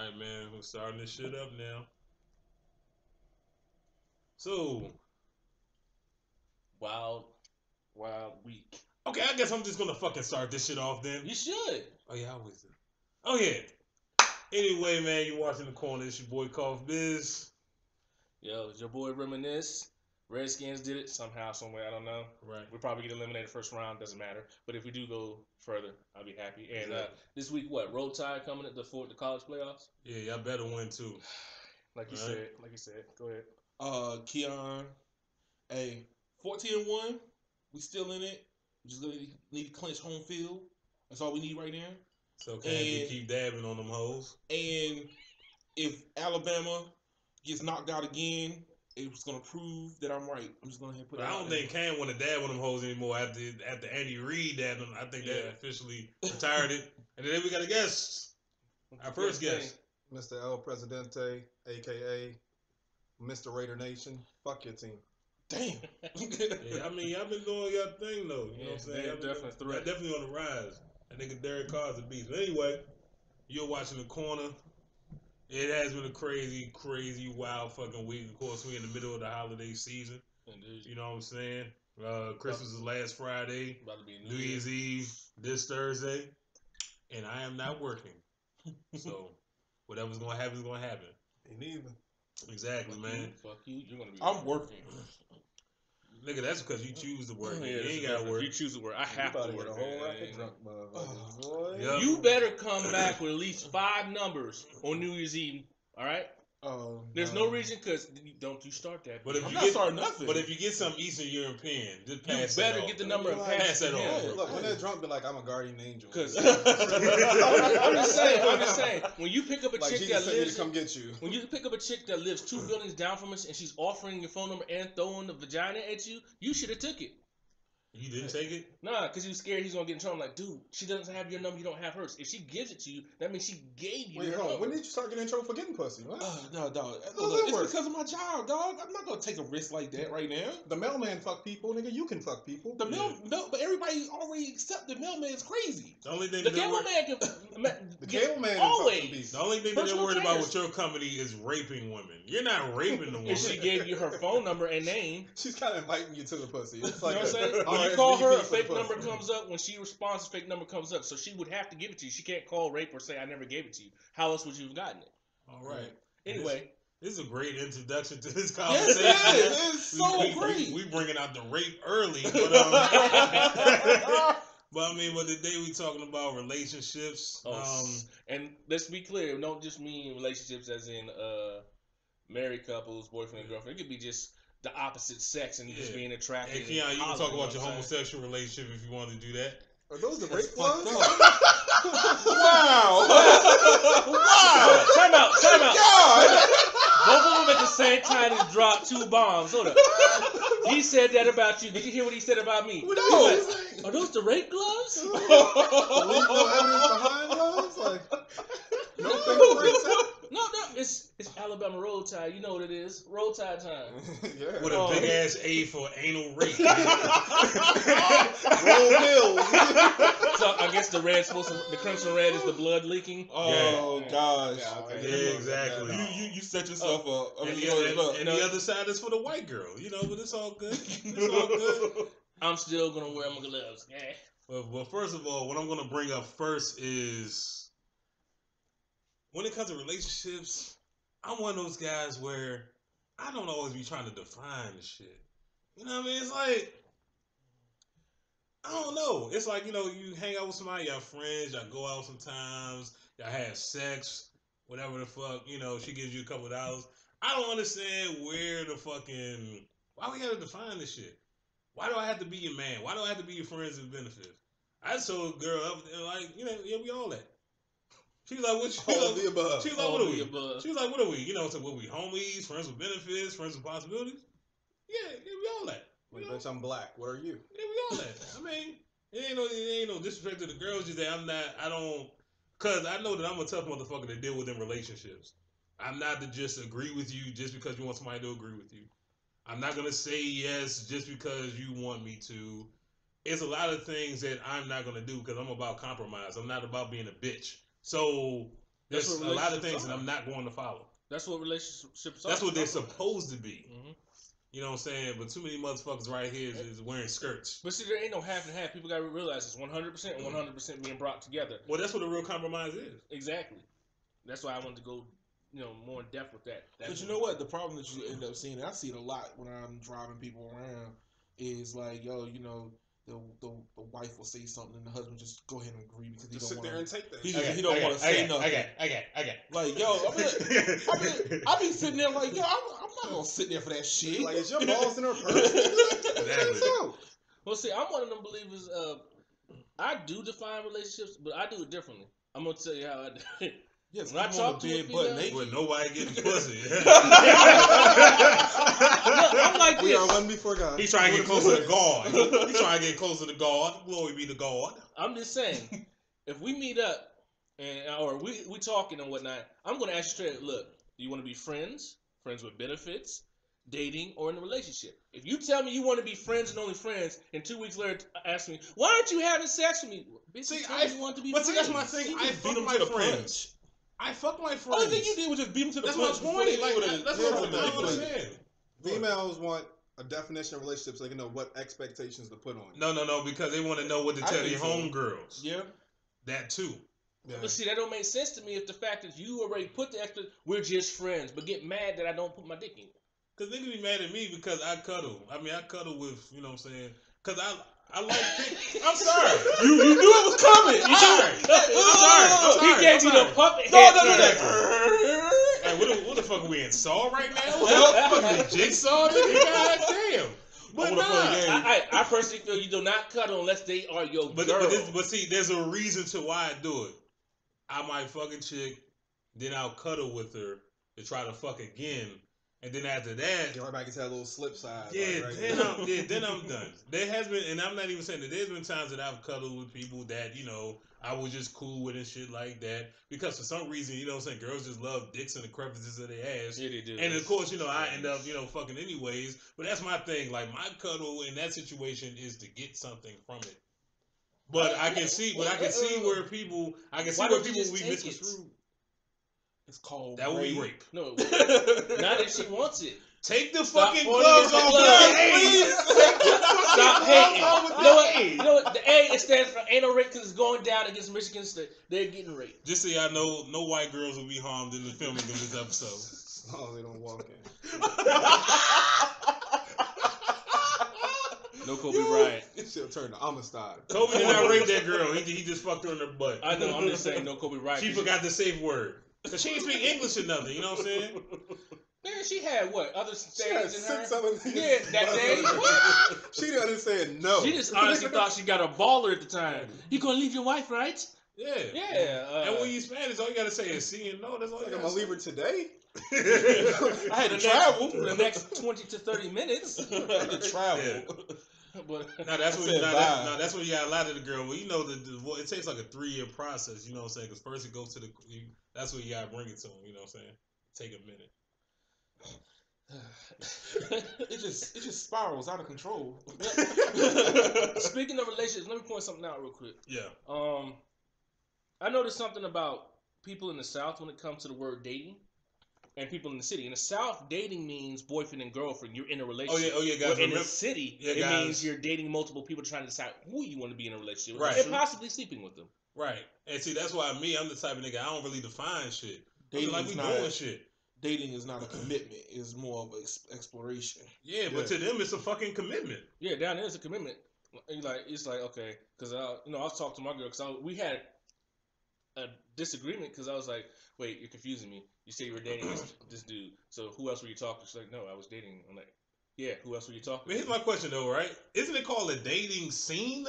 Alright, man. We're starting this shit up now. So, Wild week. okay, I guess I'm just gonna fucking start this shit off then. You should. Oh, yeah, I always do. Oh, yeah. Anyway, man, you watching The Corner. It's your boy, Coff Bizz. Yo, it's your boy Reminiscence. Redskins did it somehow, somewhere. I don't know. Right. We probably get eliminated first round. Doesn't matter. But if we do go further, I'll be happy. And Exactly. this week, what? Roll Tide coming at the college playoffs. Yeah, y'all better win, too. Like you said. Go ahead. Keeyon. Hey, 14-1. We still in it. We just gonna need to clinch home field. That's all we need right now. So can't you keep dabbing on them hoes? And if Alabama gets knocked out again, it's gonna prove that I'm right. I'm just gonna put it I out don't there. think Cam want to dab on them hoes anymore after Andy Reid dabbed them. I think that officially retired it. And then we got a guest. Our first guest. Mr. El Presidente, a.k.a. Mr. Raider Nation. Fuck your team. Damn. Yeah, I mean, y'all been doing your thing, though. You know what I'm saying? They're definitely a threat. Y'all definitely on the rise. That nigga Derek Carr's a beast. But anyway, you're watching The Corner. It has been a crazy, crazy, wild fucking week. Of course, we're in the middle of the holiday season. Indeed. You know what I'm saying? Christmas is last Friday. About to be New Year's Eve this Thursday. And I am not working. So, whatever's going to happen is going to happen. Ain't neither. Exactly, man. Fuck you. You're gonna be. I'm working. Nigga, that's because you choose to work. Yeah, You ain't got to work. You choose to work. I have to About to work. get a whole man. rack of drunk motherfuckers, boy. Yep. You better come back with at least 5 numbers on New Year's Eve. All right. There's no reason because don't you start that. But if I'm you not get starting nothing. But if you get some Eastern European, just you pass better that get the off. number and Like, pass pass that it on. on. Yeah, look, when they're drunk, be like, I'm a guardian angel. Because I'm just saying. When you pick up a like, chick Jesus that sent me to lives, come get you. when you pick up a chick that lives 2 buildings down from us and she's offering your phone number and throwing the vagina at you, you should have took it. You didn't take it? Nah, because you was scared he's gonna get in trouble. I'm like, dude, she doesn't have your number, you don't have hers. If she gives it to you, that means she gave you Wait, her hold on. number. When did you start getting in trouble for getting pussy? What? No, dog. does Look, that it's work? because of my job, dog. I'm not gonna take a risk like that right now. The mailman fuck people, nigga. You can fuck people. The no, but everybody already accept the mailman's crazy. The only thing The that they're cable wor- man can. The cable man always. the only thing that they're Personal worried about cares. with your company is raping women. You're not raping the woman. If she gave you her phone number and name, She's kind of inviting you to the pussy. It's you know like what I'm saying? When you RSVP call her, a for the fake pussy. number comes up. When she responds, a fake number comes up. So she would have to give it to you. She can't call rape or say, I never gave it to you. How else would you have gotten it? All right. Anyway. This is a great introduction to this Yes, conversation. it is. It's so great. We bringing out the rape early, but but I mean, but today we talking about relationships. And let's be clear, don't just mean relationships as in married couples, boyfriend and girlfriend. It could be just the opposite sex and just being attracted. Hey, Keeyon, you can talk about your homosexual relationship if you want to do that. Are those the That's rape ones? Wow. Wow. Time out. God. Both of them at the same time just dropped 2 bombs. Hold up. He said that about you. Did you hear what he said about me? No. He's like, are those the rape gloves? Leave no evidence behind those? Like, no fingerprints? No, it's Alabama Roll Tide. You know what it is. Roll Tide time. Yeah. With a big ass A for anal rape. Roll pills. So I guess the crimson red is the blood leaking. Oh gosh. Yeah, exactly. You set yourself up. I And, mean, the other side is for the white girl, but it's all good. It's all good. I'm still gonna wear my gloves. Yeah. Well, first of all, what I'm gonna bring up first is when it comes to relationships, I'm one of those guys where I don't always be trying to define the shit. You know what I mean? It's like, I don't know. It's like, you hang out with somebody, y'all friends, y'all go out sometimes, y'all have sex, whatever the fuck, she gives you a couple of dollars. I don't understand where the fucking, why we gotta define this shit? Why do I have to be your man? Why do I have to be your friends with benefits? I just told a girl, like, we all that. She was like, what you All of the above. She was like, what are we? She was like, what are we? So what we homies, friends with benefits, friends with possibilities? Yeah, we all that. Like, bitch, I'm black. What are you? Yeah, we all that. I mean, it ain't no disrespect to the girls. Just that cause I know that I'm a tough motherfucker to deal with in relationships. I'm not to just agree with you just because you want somebody to agree with you. I'm not gonna say yes just because you want me to. It's a lot of things that I'm not gonna do because I'm about compromise. I'm not about being a bitch. So There's That's a what lot of things relationships that are. I'm not going to follow. That's what relationships are. That's what they're supposed to be. Mm-hmm. You know what I'm saying? But too many motherfuckers right here is wearing skirts. But see, there ain't no half and half. People gotta realize it's 100% and 100% being brought together. Well, that's what a real compromise is. Exactly. That's why I wanted to go, more in depth with that. But you know what? The problem that you end up seeing, and I see it a lot when I'm driving people around, is like, yo, the wife will say something and the husband just go ahead and agree because he Just don't sit there want and to. take that. He don't want to say nothing. I got. Like, yo, I be sitting there like, yo, I'm not gonna sit there for that shit. Like, is your balls in her purse? Exactly. Well, see, I'm one of them believers. I do define relationships, but I do it differently. I'm gonna tell you how I do it. Yes, when I talk to a female, With nobody getting pussy. Look, I'm like We this. are one before God. He's trying to get closer to God. He's trying to get closer to God. Glory be to God. I'm just saying, if we meet up or we talking and whatnot, I'm gonna ask you straight. Look, do you want to be friends with benefits, dating, or in a relationship? If you tell me you want to be friends and only friends, and 2 weeks later ask me, why aren't you having sex with me? Bitch, See, you want to be but friends. see, that's my thing. I fuck my friends. I fuck my friends. Only thing you did was just beat him to the That's punch. my point. Like, that's what I'm Here's the saying. Females want a definition of relationships so they can know what expectations to put on you. No, because they want to know what to I tell think their so. homegirls. Yeah. That too. Yeah. But see, that don't make sense to me if the fact is you already put the extra, we're just friends, but get mad that I don't put my dick in. Because niggas be mad at me because I cuddle. I mean, I cuddle with, you know what I'm saying? Because I like dick. I'm sorry. You knew it was coming. I'm sorry. I'm sorry. He gave you the puppet head. No. Hey, what the fuck are we in Saw right now? What the fuck is Jigsaw, nigga? God damn. But I personally feel you do not cuddle unless they are your girl. But see, there's a reason to why I do it. I might fuck a chick, then I'll cuddle with her to try to fuck again. And then after that, Get right back into that little slip side. yeah, like, then I'm done. There has been, and I'm not even saying that there's been times that I've cuddled with people that, I was just cool with and shit like that. Because for some reason, you know what I'm saying, girls just love dicks in the crevices of their ass. Yeah, they do. And of course, I end up, fucking anyways. But that's my thing. Like, my cuddle in that situation is to get something from it. But I can see where people will be misconstrued. It's called That would be rape. No, not if she wants it. Take the Stop fucking pointing gloves at the off. gloves. Please. Stop hating. Hey. You know what? The A, it stands for anal rape because it's going down against Michigan State. They're getting raped. Just so y'all know, no white girls will be harmed in the filming of this episode. Oh, they don't walk in. No Kobe Bryant. She'll turn to Amistad. Kobe did not rape that girl. He just fucked her in the butt. I know. I'm just saying no Kobe Bryant. She forgot the safe word. Cause she didn't speak English or nothing. You know what I'm saying? Man, she had what? Other She had things in her? 6 other Yeah, that day. What? She didn't understand no. She just honestly thought she got a baller at the time. You gonna leave your wife, right? Yeah. Yeah. And when you Spanish, all you gotta say is "sí" and "no." That's all you I'm gotta gonna leave her say. today. I had to travel. The next 20 to 30 minutes. I had to travel. Yeah. But Now that's when said bye. that's when you gotta lie to the girl. Well, it takes like a 3-year process. You know what I'm saying? Because first it goes to that's when you gotta bring it to them. You know what I'm saying? Take a minute. It just spirals out of control. speaking of relationships, let me point something out real quick. Yeah. I noticed something about people in the South when it comes to the word dating, and people in the city. In the South, dating means boyfriend and girlfriend. You're in a relationship. Oh yeah, guys. But in the city, it means you're dating multiple people, trying to decide who you want to be in a relationship with, Right. and possibly sleeping with them. Right. And see, that's why I'm the type of nigga, I don't really define shit. Dating like is we not doing shit. Dating is not a commitment. It's more of an exploration. Yeah, but to them it's a fucking commitment. Yeah, down there it's a commitment. It's like okay, because I was talking to my girl because we had a disagreement because I was like, wait, you're confusing me. You say you were dating this dude, so who else were you talking to? She's like, no, I was dating. I'm like, yeah, who else were you talking But to? here's my question though, right? Isn't it called a dating scene?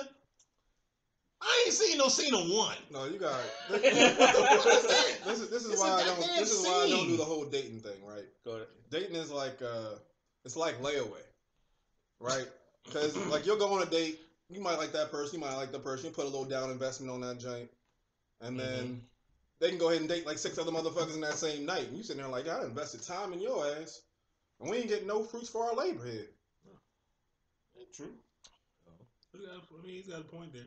I ain't seen no scene of one. No, you got it. This is why I don't do the whole dating thing, right? Go ahead. Dating is like it's like layaway, right? Because like you'll go on a date, you might like that person, you might like the person, you put a little down investment on that joint, and then they can go ahead and date like 6 other motherfuckers in that same night, and you sitting there like, I invested time in your ass, and we ain't getting no fruits for our labor here. True. I mean, he's got a point there.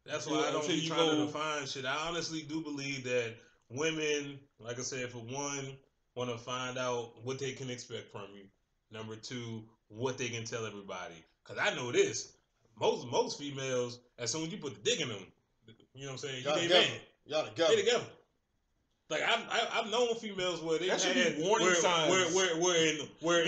That's why I don't be trying to define shit. I honestly do believe that women, like I said, for one, want to find out what they can expect from you. Number two, what they can tell everybody. Cause I know this. Most females, as soon as you put the dick in them, you know what I'm saying? Y'all They together. man. Y'all They together. together. Like I've known females where they That should had be warning signs. where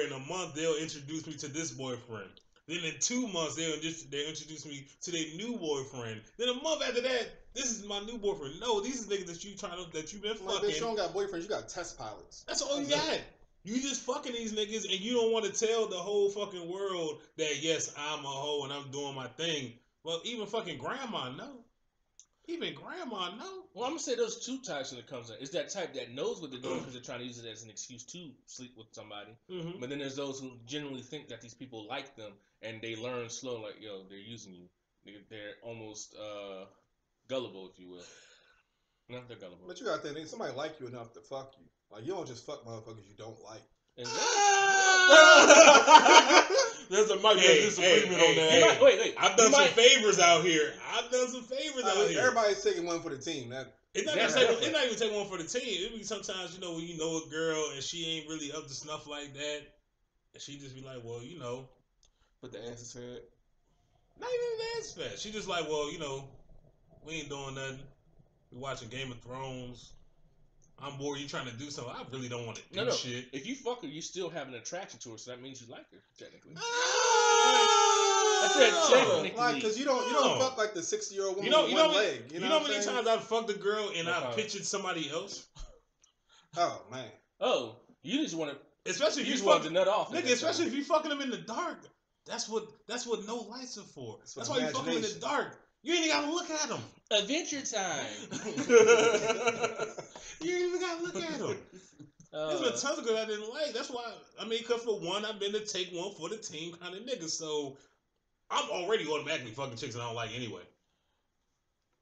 in a month they'll introduce me to this boyfriend. Then in 2 months they introduce me to their new boyfriend. Then a month after that, this is my new boyfriend. No, these is niggas that you've been Like, fucking. bitch, you don't got boyfriends, you got test pilots. That's all you got. You just fucking these niggas and you don't want to tell the whole fucking world that yes, I'm a hoe and I'm doing my thing. Well, even fucking grandma know. Even grandma know. Well, I'm gonna say those two types when it comes to. It's that type that knows what they're doing because they're trying to use it as an excuse to sleep with somebody. Mm-hmm. But then there's those who genuinely think that these people like them and they learn slow, like, yo, they're using you. They're almost gullible, if you will. No, they're gullible. But you gotta think, somebody like you enough to fuck you. Like, you don't just fuck motherfuckers you don't like. There's a might be a disagreement on that. Hey, wait. I've done some favors out here. Everybody's taking one for the team. It's not even taking one for the team. It be sometimes, when you know a girl and she ain't really up to snuff like that, and she just be like, well, But the ass is fat. not even the ass fat. She just like, well, we ain't doing nothing. We watching Game of Thrones. I'm bored. You trying to do something? I really don't want to do shit. If you fuck her, you still have an attraction to her, so that means you like her, technically. I said technically. Like, cause you don't fuck like the 60-year-old woman with one leg. You know how many times I've fucked a girl and I pictured somebody else? Oh man. Oh, you just want to. Especially if you just want to nut off. Nigga, especially if you fucking them in the dark. That's what no lights are for. That's why you fuck them in the dark. You ain't even gotta look at them. Adventure time. You ain't even gotta look at them. There's been tons of girls I didn't like. That's why, because for one, I've been to take one for the team kind of nigga. So I'm already automatically fucking chicks that I don't like anyway.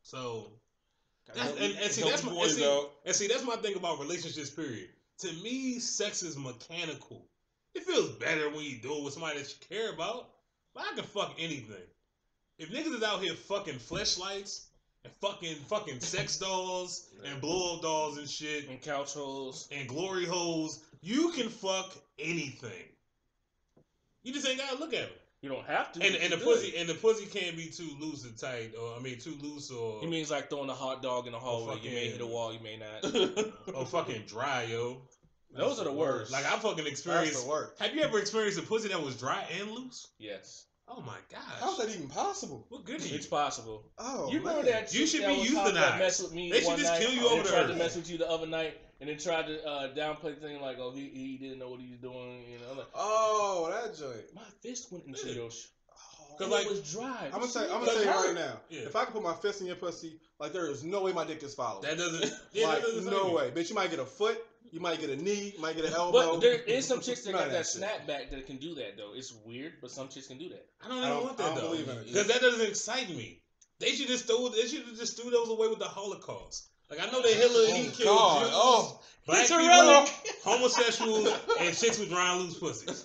So that's my thing about relationships. Period. To me, sex is mechanical. It feels better when you do it with somebody that you care about. But I can fuck anything. If niggas is out here fucking fleshlights and fucking sex dolls and blow up dolls and shit and couch holes and glory holes, you can fuck anything. You just ain't gotta look at them. You don't have to. And the pussy can't be too loose or tight, or too loose or. He means like throwing a hot dog in the hallway. You may hit a wall, you may not. Or fucking dry, yo. Those are the worst. Like I fucking experienced. That's the worst. Have you ever experienced a pussy that was dry and loose? Yes. Oh my gosh. How's that even possible? What good are you? It's possible. Oh, you remember that? You should be euthanized. euthanized. They should just kill you over the tried earth. to mess with you the other night, and then tried to downplay the thing like, oh, he didn't know what he was doing. Like, oh, that joint. My fist went into your. Because it was dry. I'm gonna tell you right now. Yeah. If I could put my fist in your pussy, like there is no way my dick is following. That doesn't. No way, bitch. You might get a foot. You might get a knee. You might get an elbow. But there is some chicks that got that snapback that can do that though. It's weird, but some chicks can do that. I don't even want that though. Believe in it because that doesn't excite me. They should just throw those away with the Holocaust. Like I know that Hitler he killed Jews, black people, homosexuals, and chicks with dry and loose pussies.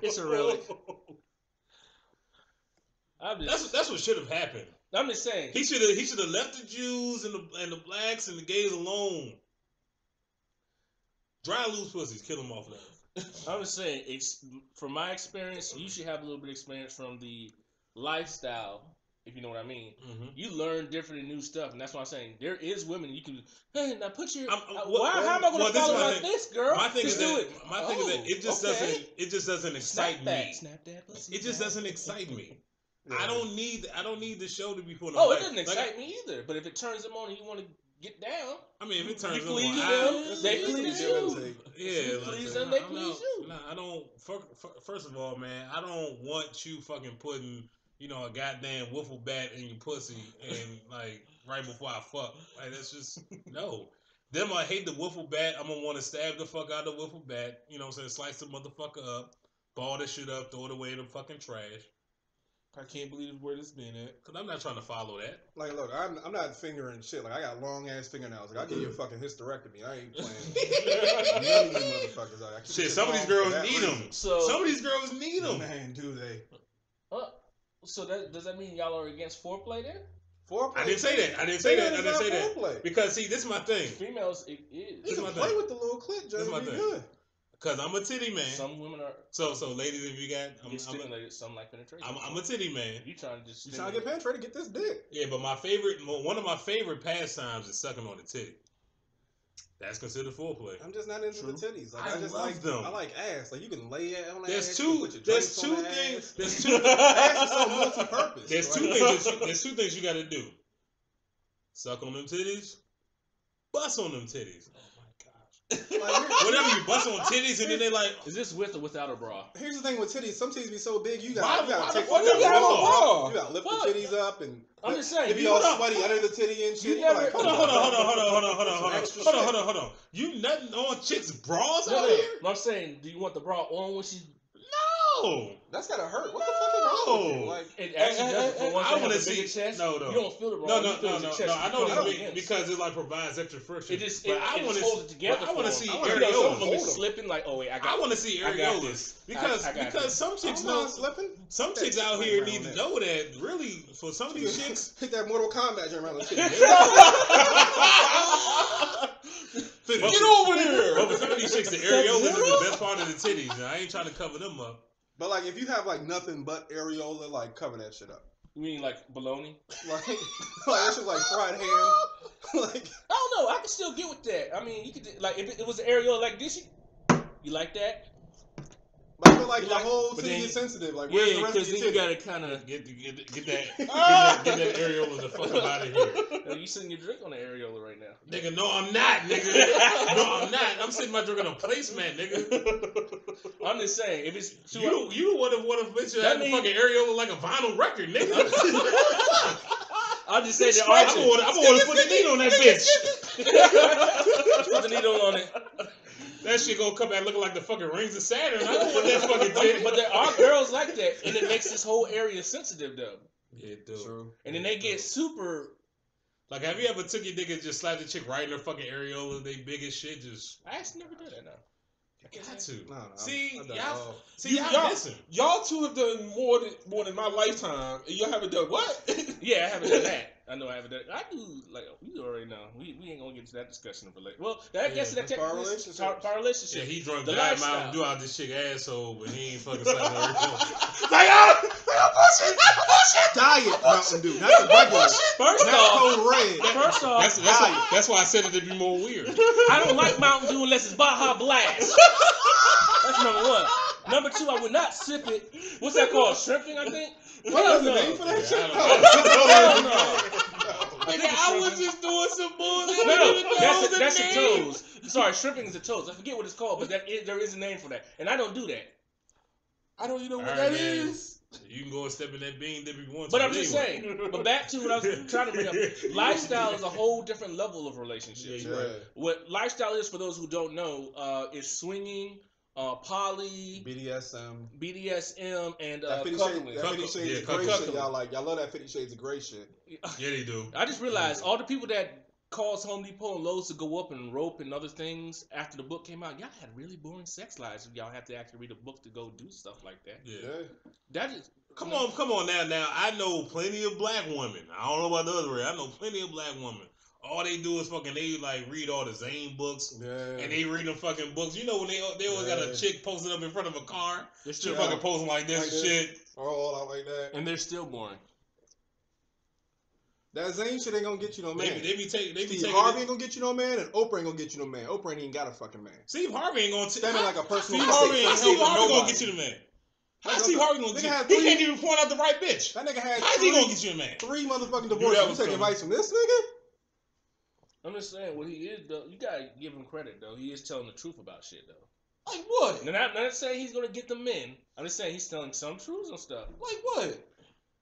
It's a relic. That's what should have happened. I'm just saying he should have left the Jews and the blacks and the gays alone. Dry and loose pussies, kill them off now. I'm just saying, from my experience, you should have a little bit of experience from the lifestyle, if you know what I mean. Mm-hmm. You learn different and new stuff, and that's what I'm saying. There is women you can. Hey, now put your. How am I going to follow like this, girl? My thing is that it just doesn't excite me. Snap that pussy. It just doesn't excite me. Yeah. I don't need the show to be full of. Oh, it doesn't excite me either. But if it turns them on and you want to get down, I mean, if it turns them on, they please you. Yeah, please them, they please you. Nah, I don't. First of all, man, I don't want you fucking putting a goddamn wiffle bat in your pussy and like right before I fuck. Like that's just no. Then I hate the wiffle bat. I'm gonna want to stab the fuck out of the wiffle bat. You know what I'm saying? Slice the motherfucker up, ball this shit up, throw it away in the fucking trash. I can't believe where this been at. Cause I'm not trying to follow that. Like, look, I'm not fingering shit. Like, I got long ass fingernails. Like, I'll give you a fucking hysterectomy. I ain't playing. None of you motherfuckers are. Shit, some of these girls need them. So some of these girls need them. Man, do they? So does that mean y'all are against foreplay then? Foreplay. I didn't say that. I didn't say that. Because see, this is my thing. Females, it is. You can play with the little clip, Joe. This is my thing. Good. Because I'm a titty man. Some women are. So ladies, if you got, Get stimulated. Some like penetration. I'm a titty man. You trying to just? You trying to get penetrated? Get this dick. Yeah, but one of my favorite pastimes is sucking on the titty. That's considered foreplay. I'm just not into the titties. Like, I just love like them. I like ass. Like you can lay it on There's ass. two things. There's two. Ass is so multi-purpose. There's two things. There's two things you got to do. Suck on them titties. Bust on them titties. Whatever, you bust on titties and then they like. Is this with or without a bra? Here's the thing with titties. Some titties be so big you Why gotta take. you gotta lift the titties up and. I'm just saying. It be all sweaty under the titty and shit. Hold on. You nutting on chicks' bras out No. here? I'm saying, do you want the bra on when she's? No. That's gotta hurt. What the fuck is wrong with you? Like, It actually does. For one, I want to see see. chest. No. You don't feel the bra. No. I know this this because it like provides extra friction. It just But I want to hold it together. I want to see some areolas. of them be slipping like, oh wait, I want to see areolas because some chicks know. slipping. Some chicks out here need to know that really for some of these chicks. Hit that Mortal Kombat joint around the titty. Get over here. But for some of these chicks, the areolas is the best part of the titties. And I ain't trying to cover them up. But like, if you have like nothing but areola, like cover that shit up. You mean like bologna? Like that shit like fried ham. Like I don't know. I can still get with that. I mean, you could like if it was an areola like this. You like that? But I feel like the whole titty is sensitive. Like, where's the rest of your then titty? you gotta kind of get that areola the fuck up out of here. You sitting your drink on the areola right now, Nigga, no, I'm not, nigga. No, I'm not. I'm sitting my drink on a placemat, nigga. I'm just saying, if it's you would have bitch had the fucking areola like a vinyl record, nigga. I'll just say that I'm gonna put the needle on that bitch. Put the needle on it. That shit gonna come back looking like the fucking rings of Saturn. I don't want that fucking dick. But there are girls like that, and it makes this whole area sensitive, though. Yeah, it do. True. And then they get super. Like, have you ever took your dick and just slapped the chick right in her fucking areola? They big as shit. Just I actually never did that. Now. I got to. No, See, I've done y'all. all. See, y'all missing. Y'all two have done more than my lifetime. And y'all haven't done what? Yeah, I haven't done that. I know I haven't done. I do like you already know. We ain't gonna get into that discussion of relate. Well, that guess that power relationship. Power relationship. Yeah, he drunk The died lifestyle. Mountain Dew out this chick asshole, but he ain't fucking slapping her areola. Diet Mountain Dew, not the regular. First Not off, Code Red. first off, That's why I said it to be more weird. I don't like Mountain Dew unless it's Baja Blast. That's number one. Number two, I would not sip it. What's that called? Shrimping, I think. What is the name for that shit? Hell no. Nigga, I was just doing some bullshit. No, that's the toes. Sorry, shrimping is the toes. I forget what it's called, but there is a name for that, and I don't do that. I don't even know what All that right, man. is. You can go and step in that bean dip if you want to. But I'm just saying. But back to what I was trying to bring up. Lifestyle is a whole different level of relationships. Yeah, you're right. What lifestyle is, for those who don't know, is swinging, poly, BDSM, and That 50 cuckolding. Shades of Grey shit, y'all like. Y'all love that 50 Shades of Grey shit. Yeah, they do. I just realized all the people that caused Home Depot and Lowe's to go up and rope and other things after the book came out, y'all had really boring sex lives. Y'all have to actually read a book to go do stuff like that. Yeah. That is. Come on now. Now, I know plenty of black women. I don't know about the other way. I know plenty of black women. All they do is fucking, they like read all the Zane books. Yeah. And they read them fucking books. You know when they always got a chick posted up in front of a car. They're She still fucking posting like this Like and this. shit. All out like that. and they're still boring. That Zane shit ain't gonna get you no man. They be taking Steve Harvey ain't gonna get you no man, and Oprah ain't gonna get you no man. Oprah ain't even got a fucking man. Steve Harvey ain't gonna Standing like a personal. Steve Harvey gonna get you the man. How Steve Harvey gonna get you? He can't even point out the right bitch. That nigga had How's he gonna get you a man? 3 motherfucking that divorces. You was take coming. advice from this nigga? I'm just saying, what he is though, you gotta give him credit though. He is telling the truth about shit though. Like what? And I'm not saying he's gonna get the men. I'm just saying he's telling some truths and stuff. Like what?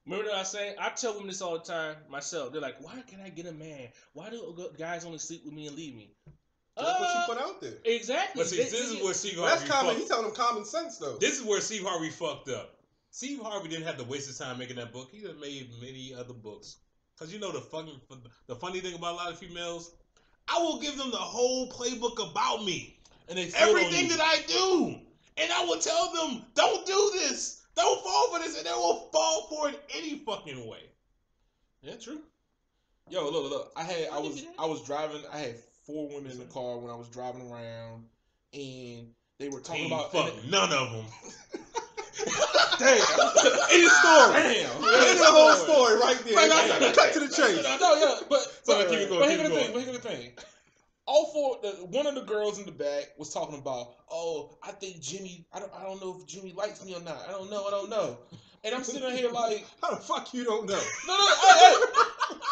Remember that I was saying? I tell women this all the time myself. They're like, why can't I get a man? Why do guys only sleep with me and leave me? That's what you put out there. Exactly. But see, this is where Steve Well, that's Harvey common. fucked. He's telling them common sense though. This is where Steve Harvey fucked up. Steve Harvey didn't have to waste his time making that book. He done made many other books. Cause you know the funny thing about a lot of females, I will give them the whole playbook about me And they everything that I do, and I will tell them, don't do this, don't fall for this, and they will fall for it any fucking way. Yeah, true. Yo, look. I was driving. I had 4 women in the car when I was driving around, and they were talking Ain't about fuck none of them. Damn. End of story. Damn. End of the whole story right there. Damn. Cut to the chase. No, yeah, but keep it going, but keep here's it the going. thing. Here's the thing. All 4. One of the girls in the back was talking about, oh, I think Jimmy. I don't know if Jimmy likes me or not. I don't know. And I'm sitting here like, How the fuck you don't know? no, hey.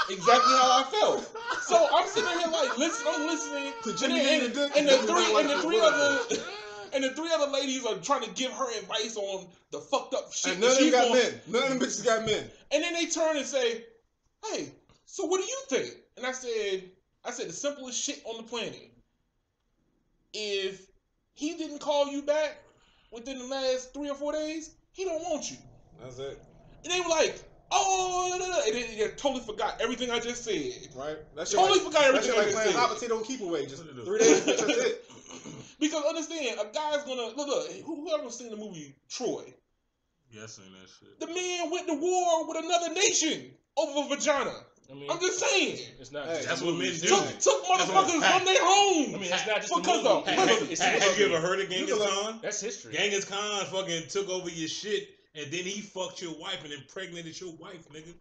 Exactly how I felt. So I'm sitting here like, I'm listening. To Jimmy and, and the dick. and the three Like and the this, three whatever. other and the 3 other ladies are trying to give her advice on the fucked up shit. And none of that them she's got doing. men. None of them bitches got men. And then they turn and say, "Hey, so what do you think?" And I said the simplest shit on the planet. If he didn't call you back within the last 3 or 4 days, he don't want you. That's it. And they were like, "Oh," and they totally forgot everything I just said. Right? That shit Totally like, forgot everything that I shit like just playing said. hot potato keep away. Just 3 days, that's it. Because understand, a guy's gonna look. Whoever's seen the movie Troy, Yeah, I seen that shit. the man went to war with another nation over a vagina. I mean, I'm just saying. it's not. Hey, just that's the what movies. men do. Took motherfuckers from their homes. I mean, that's not just Because the of- movie. because of- It's Have history. you ever heard of Genghis Khan? That's history. Genghis Khan fucking took over your shit, and then he fucked your wife and impregnated your wife, nigga.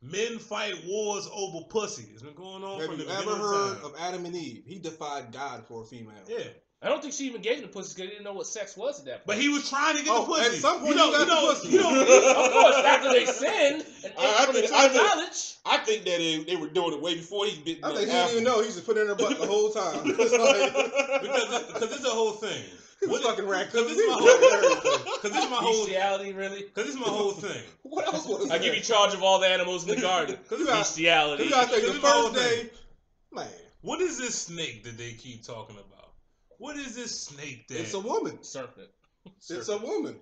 Men fight wars over pussy. It's been going on Have from the you beginning ever of heard time. of Adam and Eve? He defied God for a female. Yeah, I don't think she even gave him the pussy because he didn't know what sex was at that point. but he was trying to get Oh, the pussy. at some point you know, he got you know, the pussy. You know, Of course, after they sinned and I from think- the I think- knowledge. I think that they were doing it way before he bit. I think he didn't even know. He just put it in her butt the whole time. It's like, because it's a whole thing. he was fucking raccoon. Because this is my He was whole. fucking everything. Because this is my whole. Bestiality, really? Because this is my whole thing. What else was I give you charge of all the animals in the garden. Cause you got, Bestiality. you got to think the This is my whole first thing. day, man, What is this snake that they keep talking about? What is this snake that? it's a woman. Serpent. It's a woman.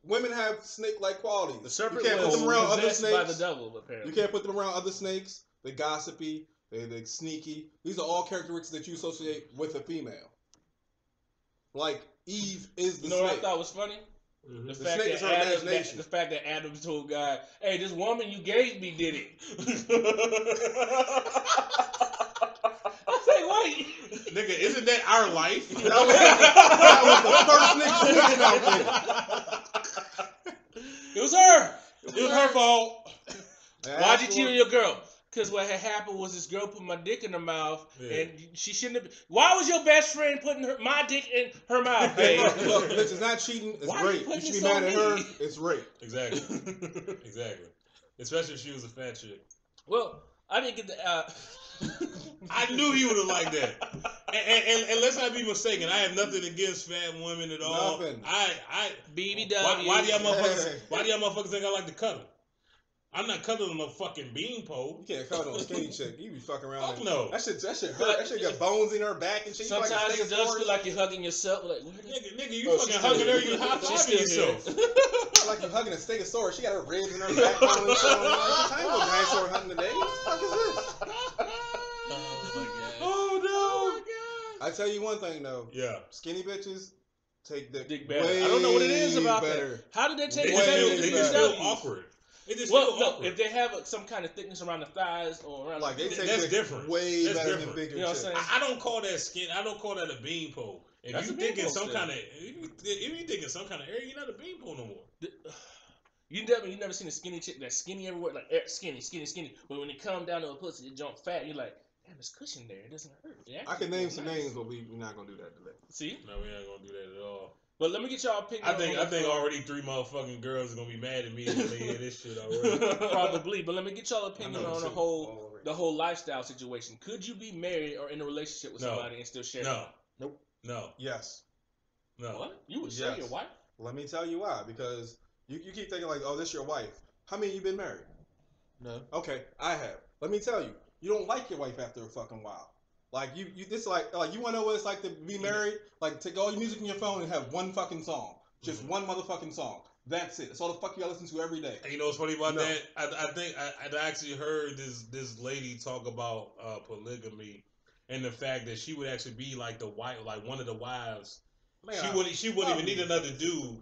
Women have snake-like qualities. The serpent you can't put was them around other possessed by the snakes. devil, apparently. You can't put them around other snakes. They're gossipy. They're sneaky. These are all characteristics that you associate with a female. Like Eve is the You know what I snake. thought was funny? Mhm. The The fact, snake is that her Adam, imagination. the fact that Adam told God, "Hey, this woman you gave me did it." I was like, "Wait." Nigga, isn't that our life? That was the first nigga sneaking out there. It was her. It was her fault. Why'd you cheat on your girl? Because what had happened was this girl put my dick in her mouth, Yeah. and she shouldn't have. Why was your best friend putting my dick in her mouth, Hey, babe? look, bitch, it's not cheating. It's Why are you rape. You putting should be this on mad at her. me? It's rape. Exactly. Exactly. Especially if she was a fat chick. Well, I didn't get the. I knew he would have liked that. And let's not be mistaken. I have nothing against fat women at all. Nothing. BBW. Why do y'all motherfuckers? Hey. Why do y'all motherfuckers think I like to cuddle? I'm not cuddling no fucking beanpole. You can't cut on a skinny chick. You be fucking around. Fuck and- no. That shit hurt. That shit got bones in her back and shit. You Sometimes like it does feel like you're hugging yourself. Like, where did Nigga, you Oh, fucking she's hugging still her, here. you high She's fiving still yourself. like you hugging a stegosaurus. She got her ribs in her back. Like, what time you dinosaur hunting today? What the fuck is this? Oh no. I tell you one thing though. Yeah. Skinny bitches take dick, Dick better. way I don't know what it is about better. that. How did they take They Way just feel, advantage they of just these feel W's? awkward. It just Well, feel no, awkward. if they have some kind of thickness around the thighs or around Like they take That's dick different. way That's better different. than bigger You know what I'm chicks. saying? I don't call that skin. I don't call that a beanpole. If That's you a thinking beanpole some still. kind of, if you thinking some kind of area, you're not a beanpole no more. You never seen a skinny chick that's skinny everywhere, like skinny. But when it come down to a pussy, it jump fat. You're like, damn, there's cushion there. It doesn't hurt. It I actually can name feels some nice. names, but we're not gonna do that today. See, No, we ain't gonna do that at all. but let me get y'all opinion. I think on that. already 3 motherfucking girls are gonna be mad at me when they hear this shit already. Probably, but let me get y'all I opinion know on too. the whole All over. lifestyle situation. Could you be married or in a relationship with No. somebody and still share? No. Nope. No. Yes. No. What? You would share Yes. your wife? Let me tell you why. Because you keep thinking like, oh, this your wife. How many of you been married? No. Okay, I have. Let me tell you, you don't like your wife after a fucking while. Like you this like you wanna know what it's like to be married? Like take all your music in your phone and have one fucking song. Just one motherfucking song. That's it. That's all the fuck you gotta listen to every day. And you know what's funny about No. that? I think I actually heard this lady talk about polygamy and the fact that she would actually be like the wife, like one of the wives. Man, She wouldn't even need another dude.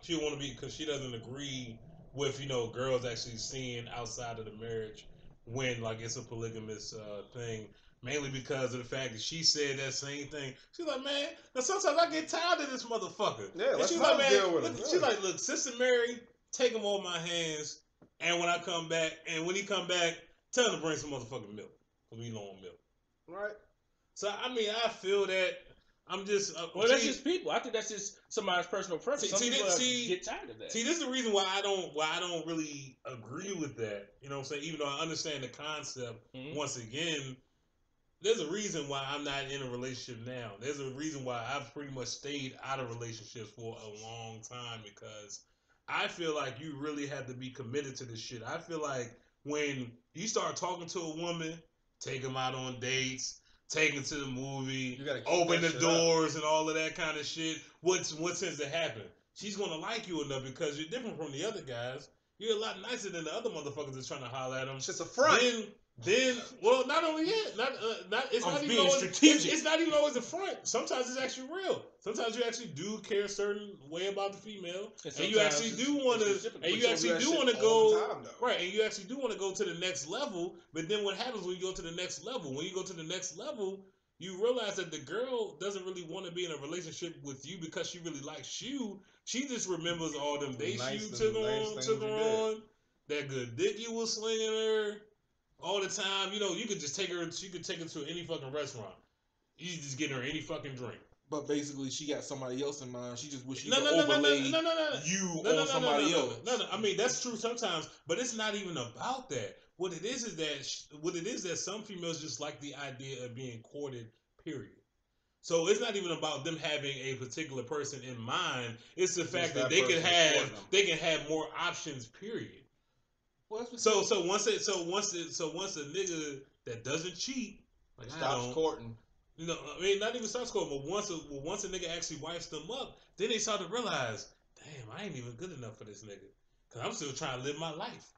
She would want to be because she doesn't agree with girls actually seeing outside of the marriage when like it's a polygamous thing. Mainly because of the fact that she said that same thing. She's like, man, now sometimes I get tired of this motherfucker. Yeah, and let's she's not like, man, deal with look, it. she's like, look, Sister Mary, take him off my hands. And when I come back, and when he come back, tell him to bring some motherfucking milk. Because we don't want milk. Right. So, I mean, I feel that I'm just... well, that's just people. I think that's just somebody's personal preference. Some people get tired of that. See, this is the reason why I don't really agree with that. You know what I'm saying? Even though I understand the concept, once again... There's a reason why I'm not in a relationship now. There's a reason why I've pretty much stayed out of relationships for a long time because I feel like you really have to be committed to this shit. I feel like when you start talking to a woman, take them out on dates, take them to the movie, open the doors and all of that kind of shit, what tends to happen? She's going to like you enough because you're different from the other guys. You're a lot nicer than the other motherfuckers that's trying to holler at them. It's just a front. Then, well, not only that, it's not even always strategic. It's not even always a front. Sometimes it's actually real. Sometimes you actually do care a certain way about the female, and you actually do want to, and you actually do want to go right, and you actually do want to go to the next level. But then what happens when you go to the next level? When you go to the next level, you realize that the girl doesn't really want to be in a relationship with you because she really likes you. She just remembers all them dates you took her on, that good dick you was slinging her. All the time, you know, you could just take her. She could take her to any fucking restaurant. You just get her any fucking drink. But basically, she got somebody else in mind. She just wish you could overlay you on somebody else. No. I mean, that's true sometimes, but it's not even about that. What it is that some females just like the idea of being courted. Period. So it's not even about them having a particular person in mind. It's the fact that they can have more options. Period. So once a nigga that doesn't cheat, like stops courting. You know, I mean, not even stops courting, but once a nigga actually wipes them up, then they start to realize, damn, I ain't even good enough for this nigga, cause I'm still trying to live my life.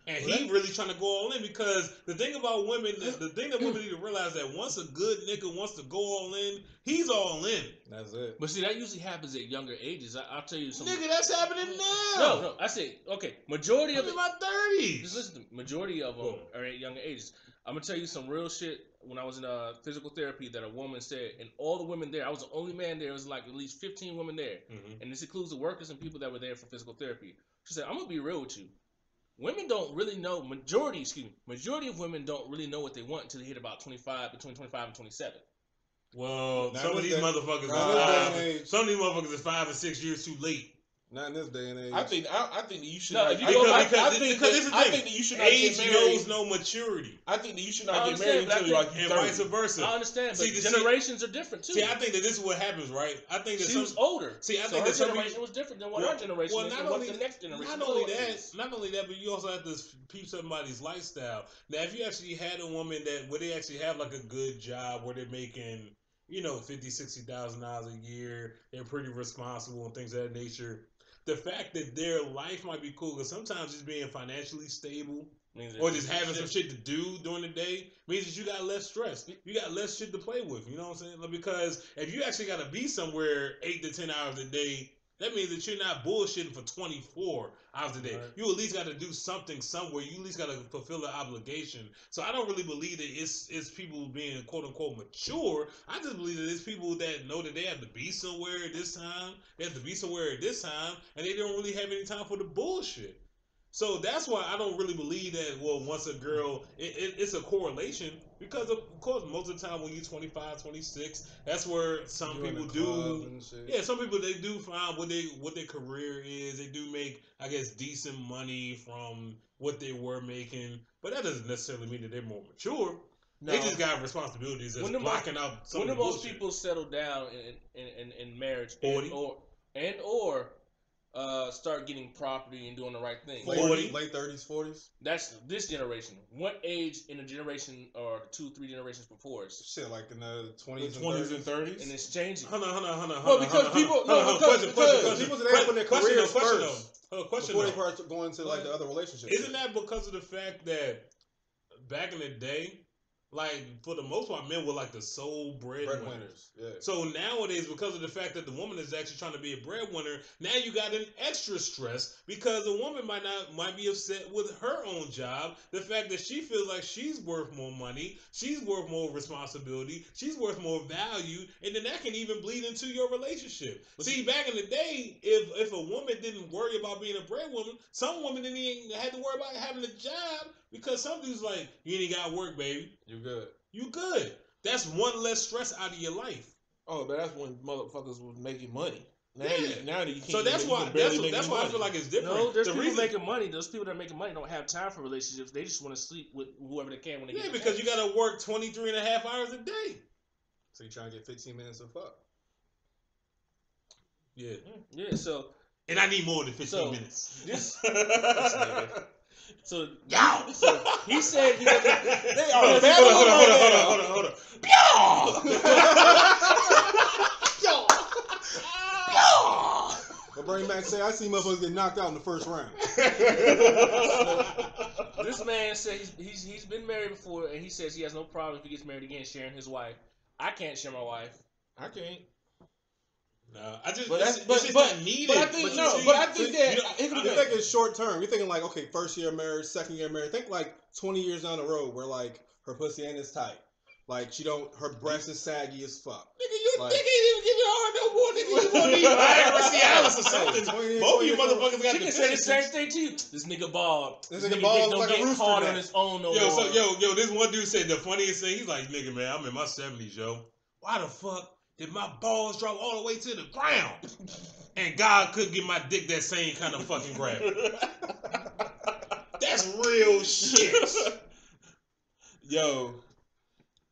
And he really trying to go all in because the thing about women, the thing that women need to realize that once a good nigga wants to go all in, he's all in. That's it. But see, that usually happens at younger ages. I'll tell you something. Nigga, that's happening now. No. I say, okay, majority of I'm in my 30s. Just listen to me. Majority of them are at younger ages. I'm gonna tell you some real shit. When I was in physical therapy, that a woman said, and all the women there, I was the only man there. It was like at least 15 women there, and this includes the workers and people that were there for physical therapy. She said, "I'm gonna be real with you. Women don't really know. Majority of women don't really know what they want until they hit about between 25 and 27. Well, some of these motherfuckers is 5 or 6 years too late. Not in this day and age. I think that you should. No, because this is the thing. I think that you should not age get married. knows no maturity. I think that you should not get married until you're like 30. And vice versa. I understand, but generations are different too. See, I think that this is what happens, right? I think that she was older. See, I so think her that generation was different than what our generation is, and what the next generation. Not only that, but you also have to peep somebody's lifestyle. Now, if you actually had a woman where they actually have like a good job, where they're making, you know, $50,000-$60,000 a year, they're pretty responsible and things of that nature. The fact that their life might be cool, because sometimes just being financially stable or just having some shit to do during the day means that you got less stress. You got less shit to play with. You know what I'm saying? Because if you actually got to be somewhere 8 to 10 hours a day, that means that you're not bullshitting for 24 hours a day. Right. You at least got to do something somewhere. You at least got to fulfill an obligation. So I don't really believe that it's people being quote unquote mature. I just believe that it's people that know that they have to be somewhere at this time. They have to be somewhere at this time, and they don't really have any time for the bullshit. So that's why I don't really believe that, well, once a girl, it's a correlation, because of course most of the time when you're 25, 26, that's where some people do, some people, they do find what their career is. They do make, I guess, decent money from what they were making, but that doesn't necessarily mean that they're more mature. No. They just got responsibilities that's blocking out some of the bullshit. When do most bullshit. people settle down in marriage 40? or start getting property and doing the right thing? 40, late 30s, 40s. That's this generation. What age in a generation or 2-3 generations before us? Shit, like in the 20s and 30s. And it's changing. Hold on. Well, because people, because people today when their careers first, question before they go into like the other relationships. Isn't that because of the fact that back in the day, like for the most part, men were like the sole breadwinners. Yeah. So nowadays, because of the fact that the woman is actually trying to be a breadwinner, now you got an extra stress because the woman might be upset with her own job. The fact that she feels like she's worth more money, she's worth more responsibility, she's worth more value, and then that can even bleed into your relationship. See, back in the day, if a woman didn't worry about being a breadwinner, some women didn't even had to worry about having a job because some dudes like, you ain't got to work, baby. You good. You good. That's one less stress out of your life. Oh, but that's when motherfuckers was making money. Now, Yeah. now you can't. So that's why I feel like it's different. No, there's the people reason, making money. Those people that are making money don't have time for relationships. They just want to sleep with whoever they can when they get because you got to work 23 and a half hours a day. So you trying to get 15 minutes of fuck. Yeah. Yeah, so. And I need more than 15 minutes. This, so, Yow! so he said he wasn't. They are battling Hold on. But Bernie Mac say, I see motherfuckers get knocked out in the first round. This man said he's been married before, and he says he has no problem if he gets married again sharing his wife. I can't share my wife. I can't. No, I just. But it's that's just but not needed. But I think but no. see, But I think that you're thinking short term. You're thinking like, okay, first year marriage, second year marriage. Think like 20 years down the road, where like her pussy ain't as tight, like her breast is saggy as fuck. Nigga, you like, nigga ain't even give it hard no more. Nigga, you want to be Viagra Cialis or something. Both of you motherfuckers got She the can say the same thing to you. This nigga bald. This nigga bald don't like a get rooster hard now. on his own no Yo, more. so this one dude said the funniest thing. He's like, nigga, man, I'm in my 70s, yo. Why the fuck did my balls drop all the way to the ground? And God could give my dick that same kind of fucking gravity. That's real shit. Yo.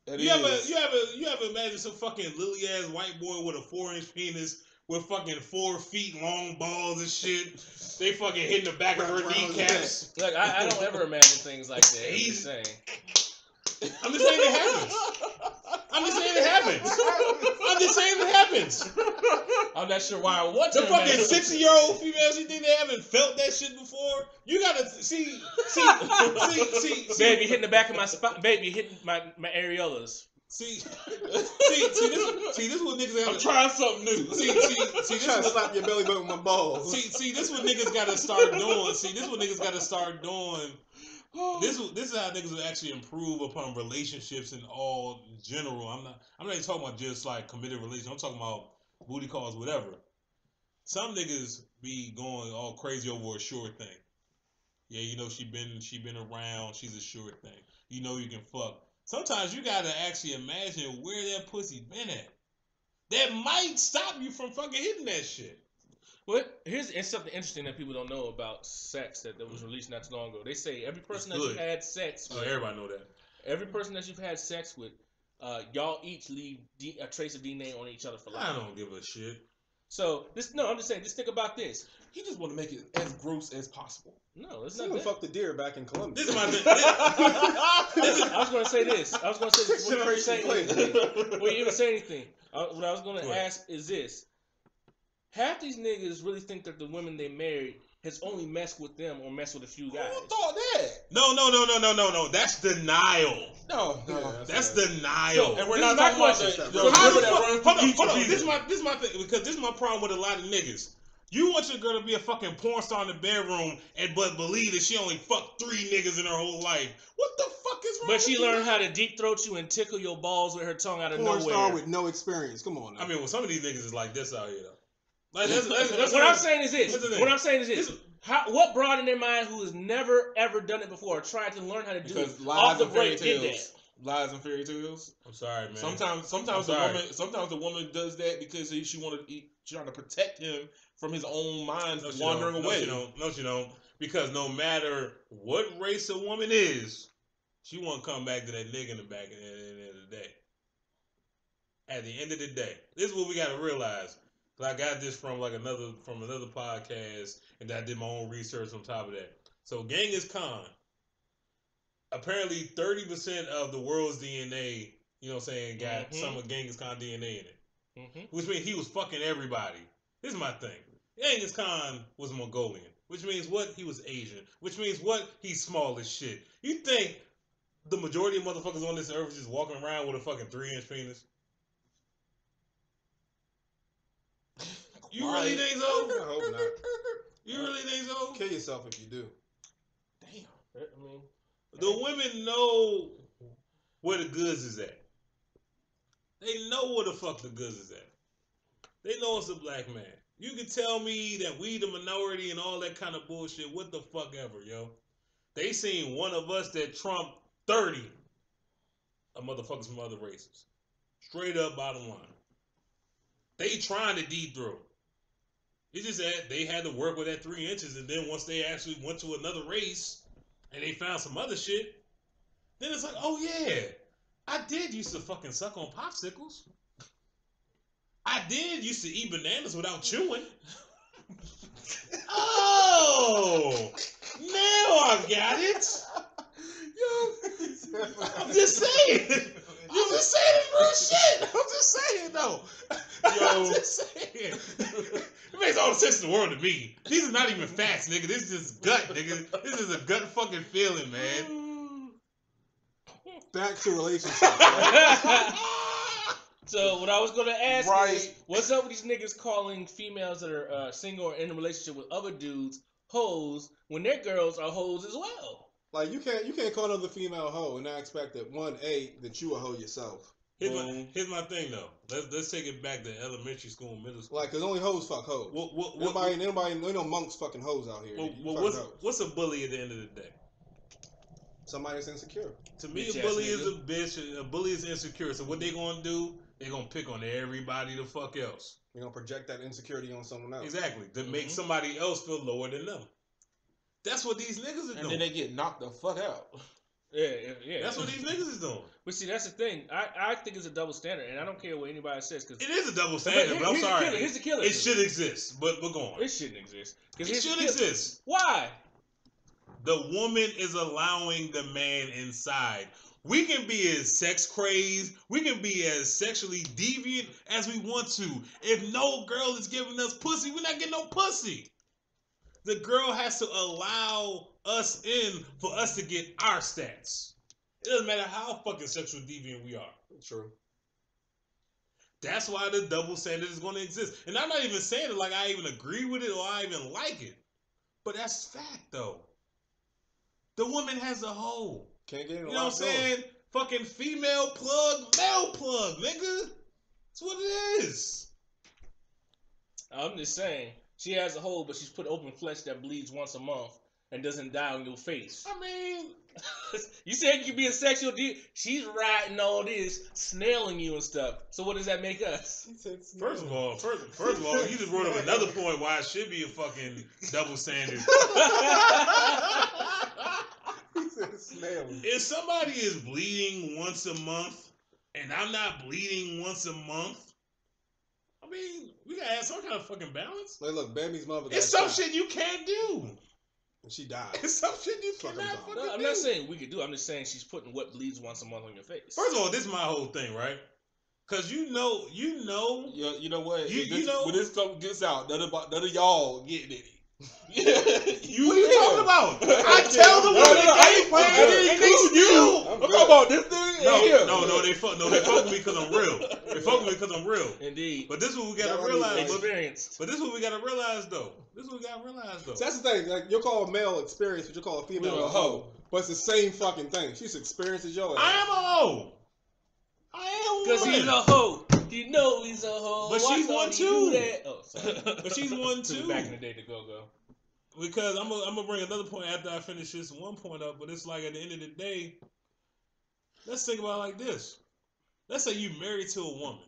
You ever imagine some fucking lily ass white boy with a 4-inch penis with fucking 4 feet long balls and shit? They fucking hitting the back of her kneecaps. Like I don't ever imagine things like that. I'm just saying. I'm just saying it happens. I'm not sure why I want to. The fucking 60-year-old females, you think they haven't felt that shit before? You gotta see. Baby hitting the back of my spine. Baby hitting my areolas. This what niggas. I'm trying something new. See, trying to slap your belly button with my balls. See, this what niggas gotta start doing. See, this what niggas gotta start doing. This is how niggas will actually improve upon relationships in all general. I'm not even talking about just like committed relationships. I'm talking about booty calls, whatever. Some niggas be going all crazy over a short thing. Yeah, you know she been around. She's a short thing. You know you can fuck. Sometimes you gotta actually imagine where that pussy been at. That might stop you from fucking hitting that shit. Well, here's something interesting that people don't know about sex that was released not too long ago. They say every person that you've had sex with, everybody know that. Every person that you've had sex with, y'all each leave a trace of DNA on each other for life. I don't give a shit. So I'm just saying. Just think about this. He just want to make it as gross as possible. No, it's not. not. Fuck the deer back in Colombia. This is my thing. I was going to say this. Before you even say anything, what I was going to ask is this. Half these niggas really think that the women they married has only messed with them or messed with a few guys. Who thought that? No. That's denial. No. That's denial. And we're not talking about Hold on. This is my thing, because this is my problem with a lot of niggas. You want your girl to be a fucking porn star in the bedroom but believe that she only fucked 3 niggas in her whole life. What the fuck is wrong? But she learned how to deep throat you and tickle your balls with her tongue out of nowhere. Porn star with no experience. Come on now. I mean, well, some of these niggas is like this out here though. Like, what I'm saying is this. What broad in their mind who has never ever done it before or tried to learn how to do it off the break did that? Lies and fairy tales. I'm sorry, man. Sometimes the woman does that because she trying to protect him from his own mind wandering away. No, she don't. Because no matter what race a woman is, she won't come back to that nigga in the back at the end of the day. At the end of the day, this is what we gotta realize. I got this from another podcast, and I did my own research on top of that. So Genghis Khan, apparently 30% of the world's DNA, you know what I'm saying, got some of Genghis Khan DNA in it. Which means he was fucking everybody. This is my thing. Genghis Khan was Mongolian, which means what? He was Asian, which means what? He's small as shit. You think the majority of motherfuckers on this earth is just walking around with a fucking 3-inch penis? You really think so? I hope not. You really think so? Kill yourself if you do. Damn. I mean, The women know where the goods is at. They know where the fuck the goods is at. They know it's a black man. You can tell me that we the minority and all that kind of bullshit. What the fuck ever, yo. They seen one of us that trumped 30 of motherfuckers from other races. Straight up bottom line. They trying to deep throw. It's just that they had to work with that 3 inches, and then once they actually went to another race and they found some other shit, then it's like, oh yeah, I did used to fucking suck on popsicles. I did used to eat bananas without chewing. Oh, now I got it. Yo, I'm just saying. I'm just saying real shit. I'm just saying though. Yo, I'm just saying. It makes all the sense in the world to me. These are not even facts, nigga. This is just gut, nigga. This is a gut fucking feeling, man. Back to relationships. So what I was gonna ask Right. is, what's up with these niggas calling females that are single or in a relationship with other dudes hoes when their girls are hoes as well? Like you can't call another female hoe and not expect that that you a hoe yourself. Here's my thing though. Let's take it back to elementary school and middle school. Like, cause only hoes fuck hoes. Ain't no monks fucking hoes out here. What's a bully at the end of the day? Somebody that's insecure. To me, Bitch a bully ass is a bitch. A bully is insecure. So what they gonna do? They gonna pick on everybody the fuck else. You're gonna project that insecurity on someone else. Exactly. To make somebody else feel lower than them. That's what these niggas are doing. And then they get knocked the fuck out. Yeah. That's what these niggas is doing. But see, that's the thing. I think it's a double standard, and I don't care what anybody says. Cause It is a double standard, but I'm sorry. Here's the killer. It should exist, but we're going. It shouldn't exist. It should exist. Why? The woman is allowing the man inside. We can be as sex crazed, we can be as sexually deviant as we want to. If no girl is giving us pussy, we're not getting no pussy. The girl has to allow us in for us to get our stats. It doesn't matter how fucking sexual deviant we are. True. That's why the double standard is going to exist. And I'm not even saying it like I even agree with it or I even like it. But that's fact, though. The woman has a hole. Can't get in. You know what I'm saying? Fucking female plug, male plug, nigga. That's what it is. I'm just saying. She has a hole, but she's put open flesh that bleeds once a month and doesn't die on your face. I mean, you said you could be a sexual dude. She's riding all this, snailing you and stuff. So what does that make us? first of all, you just brought up another point why it should be a fucking double standard. If somebody is bleeding once a month and I'm not bleeding once a month, I mean, we gotta have some kind of fucking balance. Like, look, Bambi's mother. It's some shit you can't do. And she died. It's some shit you cannot fucking do. I'm not saying we could do it. I'm just saying she's putting what bleeds once a month on your face. First of all, this is my whole thing, right? Cause you know. You know what? You know when this stuff gets out, none of y'all getting it. What are you talking about? I tell them what I didn't include you. I'm talking about this thing. No, they fuck with me because I'm real. They fuck with me because I'm real. Indeed. But this is what we gotta realize. Experience. But this is what we gotta realize, though. So that's the thing. Like, you'll call a male experience, but you'll call a female a hoe. But it's the same fucking thing. She's experienced as your ass. I am a hoe. Because he's a hoe. You know he's a hoe. But she's one too. Oh, sorry. But she's one too. Back in the day, the go-go. Because I'm gonna bring another point after I finish this one point up. But it's like at the end of the day, let's think about it like this. Let's say you married to a woman,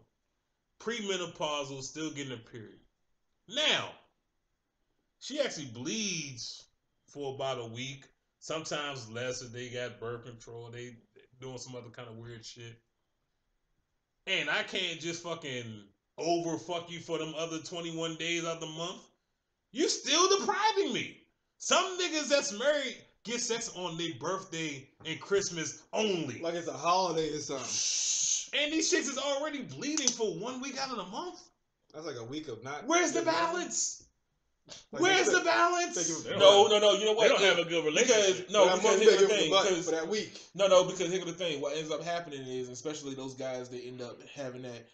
premenopausal, still getting a period. Now, she actually bleeds for about a week, sometimes less if they got birth control, they doing some other kind of weird shit. And I can't just fucking overfuck you for them other 21 days out the month. You still depriving me. Some niggas that's married get sex on their birthday and Christmas only. Like it's a holiday or something. And these chicks is already bleeding for 1 week out of the month. That's like a week of not. Where's the balance? Like, Where's the they balance? give- No. You know what? They don't have a good relationship. Because For here's the that thing. month, Because for that week. because here's the thing. What ends up happening is, especially those guys that end up having that,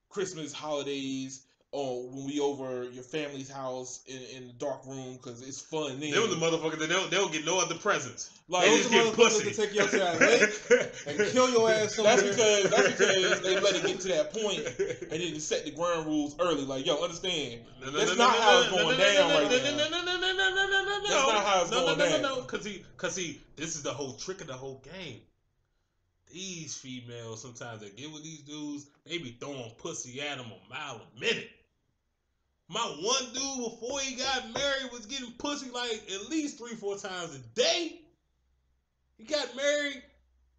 Christmas holidays, or when we over your family's house in the dark room because it's fun. Then They were the motherfuckers that they don't get no other presents. like They Those just are get motherfuckers pussy. to take you to that lake and kill your ass somewhere. that's because they let it get to that point and then set the ground rules early. Like, yo, understand? That's not how it's going down right now. That's not how it's going down. No. Cause see, this is the whole trick of the whole game. These females sometimes they get with these dudes, they be throwing pussy at them a mile a minute. My one dude before he got married was getting pussy like at least 3-4 times a day. He got married,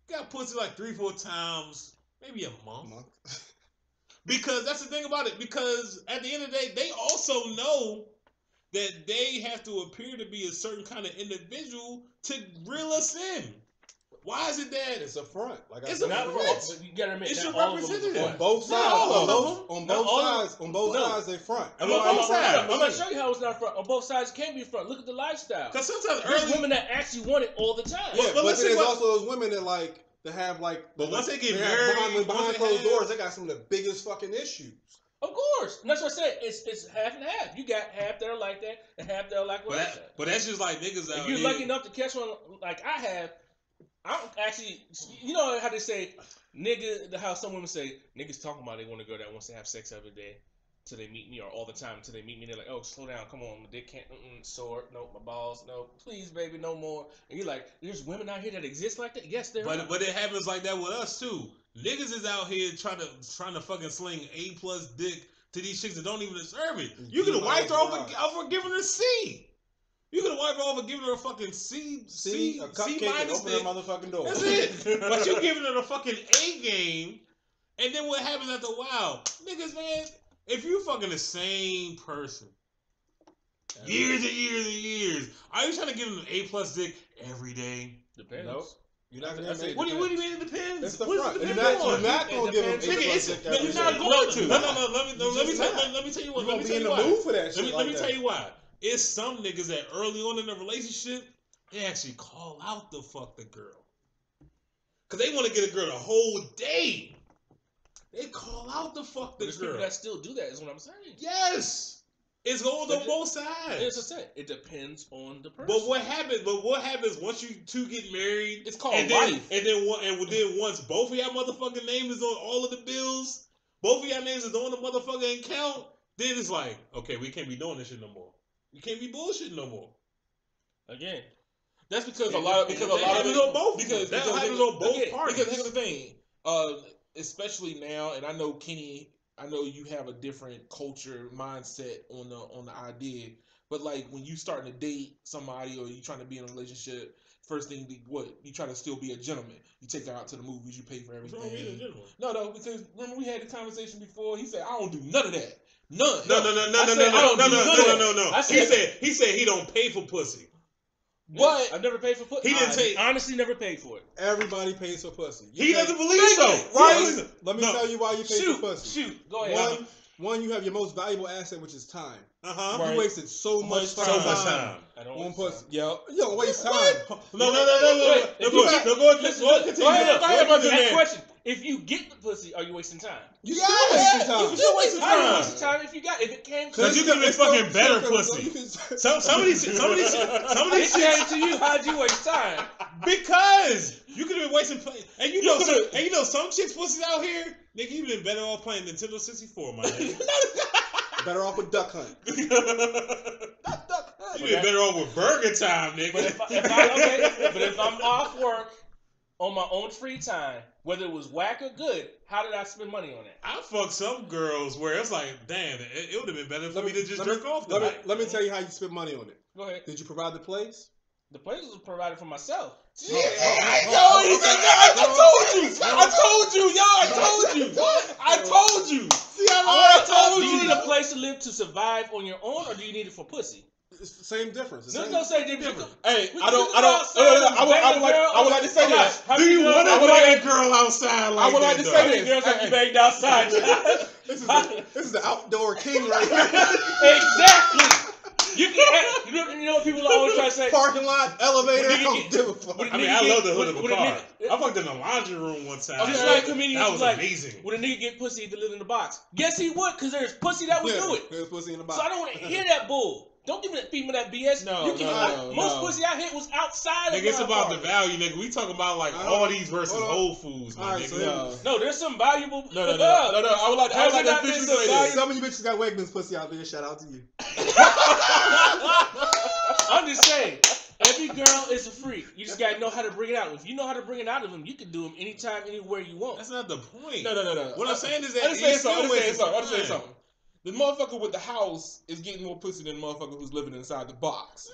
got pussy like 3-4 times, maybe a month. Because that's the thing about it. Because at the end of the day, they also know that they have to appear to be a certain kind of individual to reel us in. Why is it that It's a front. Like It's I a said, front. You gotta admit, It's not your all of them is a representative. front. on both Not sides. all of them. On Not both all of sides. On both No. sides, they front. On both sides. I'm gonna show you how it's not front. On both sides, it can be front. Look at the lifestyle. Because sometimes There's early women that actually want it all the time. Yeah, But but listen, then there's what- also those women that like to have like. But once they get have married, behind once they closed have- doors, they got some of the biggest fucking issues. Of course. And that's what I said. It's half and half. You got half that are like that and half that are like what I said. but that's just like niggas out If you're here. lucky enough to catch one like I have, I don't actually, you know how they say, nigga, how some women say, niggas talking about they want a girl that wants to have sex every day till they meet me, or all the time till they meet me. They're like, oh, slow down, come on, my dick can't, sore, no, my balls, no, please, baby, no more. And you're like, there's women out here that exist like that? Yes, there are. But it happens like that with us too. Niggas is out here trying to fucking sling A+ dick to these chicks that don't even deserve it. You could have wiped her off for giving her C. You could have wiped her off for giving her a fucking C A cupcake and minus open her dick. motherfucking door. That's it. But you giving her the fucking A game, and then what happens after a while? Niggas, man, if you fucking the same person years and years and years, are you trying to give them an A+ dick every day? Depends. Nope. You're not I gonna say What do you mean it depends? It's the What front. does it You're depend not on? gonna give them It A+ depends. dick Nigga, every you're day. not going to. No, Let me tell you what. You're Let gonna me be tell in you the why. mood for that shit. Let me tell you why. It's some niggas that early on in the relationship, they actually call out to fuck the girl. Cause they want to get a girl the whole day. They call out to fuck the There's girl. people that still do that, is what I'm saying. Yes. It's going on both sides. As I said, it depends on the person. But what happens once you two get married? It's called and then, life. And then once both of y'all motherfucking names is on all of the bills, both of y'all names is on the motherfucking account, then it's like, okay, we can't be doing this shit no more. You can't be bullshitting no more. Again, That's because That a lot of happens on both. because That because happens niggas- on both again, parties. Because here's the thing, especially now, and I know Kenny, I know you have a different culture mindset on the idea, but like when you starting to date somebody or you trying to be in a relationship, first thing you try to still be a gentleman. You take her out to the movies, you pay for What's wrong with being a everything. gentleman? No, because remember we had the conversation before. He said I don't do none of that. None. No. I said- He said he don't pay for pussy. But I've never paid for pussy. He didn't take- honestly never paid for it. Everybody pays for pussy. He doesn't believe so. Right? Let me No. tell you why you pay for pussy. Shoot, go ahead. One, you have your most valuable asset, which is time. Right. You wasted so much So fucking much time time. I don't on want pussy. time. Yo, you don't waste time. No. Wait, if you got- Go ahead. Listen, Go ahead. Continue. go ahead, Go ahead, ask man. the question. If you get the pussy, are you wasting time? You still wasting time. You still wasting How are you time. wasting time if you got if it came to Cause you you? could have been fucking better You pussy. can- Some of these It shits. came to you. How'd you waste time? Because you could have been wasting play, and you know, could've- some chicks pussies out here, nigga, you been better off playing Nintendo 64, my nigga. Better off with Duck Hunt. You been better off with Burger Time, nigga. But if I'm off work on my own free time, whether it was whack or good, how did I spend money on it? I fucked some girls where it's like, damn, it would have been better for me to just jerk off tonight. Let me tell you how you spend money on it. Go ahead. Did you provide the place? The place was provided for myself. I told you. Do you need a place to live to survive on your own, or do you need it for pussy? Same difference. There's no same difference. Hey, We I can go outside and bang a girl. would like to say this. Do you want to I would bang like- a girl outside like I would like that, to though? say How many this. girls have you banged outside? This is the outdoor king right here. Exactly. You know what people always try to say? Parking lot, elevator. When I nigga don't get- give a fuck. when I mean, I love the hood of a car. I fucked in the laundry room one time. Just like comedians That was like, amazing. would a nigga get pussy if he lived in the box? Guess he would, because there's pussy that would do it. There's pussy in the box. So I don't want to hear that bull. Don't give me that female that BS. No, you can, no, most no. pussy I hit was outside of Nigga, it's my about the apartment. value, nigga. We talking about like Hold on. all these versus Hold on. Whole Foods, my All right, nigga. so No, there's some valuable. No. I would like Has it to not been officially so say valuable? this. some of you bitches got Wegmans pussy out there. Shout out to you. I'm just saying, every girl is a freak. You just gotta know how to bring it out. If you know how to bring it out of them, you can do them anytime, anywhere you want. That's not the point. No. What I'm saying is that I just say it still wastes something. time. The motherfucker with the house is getting more pussy than the motherfucker who's living inside the box.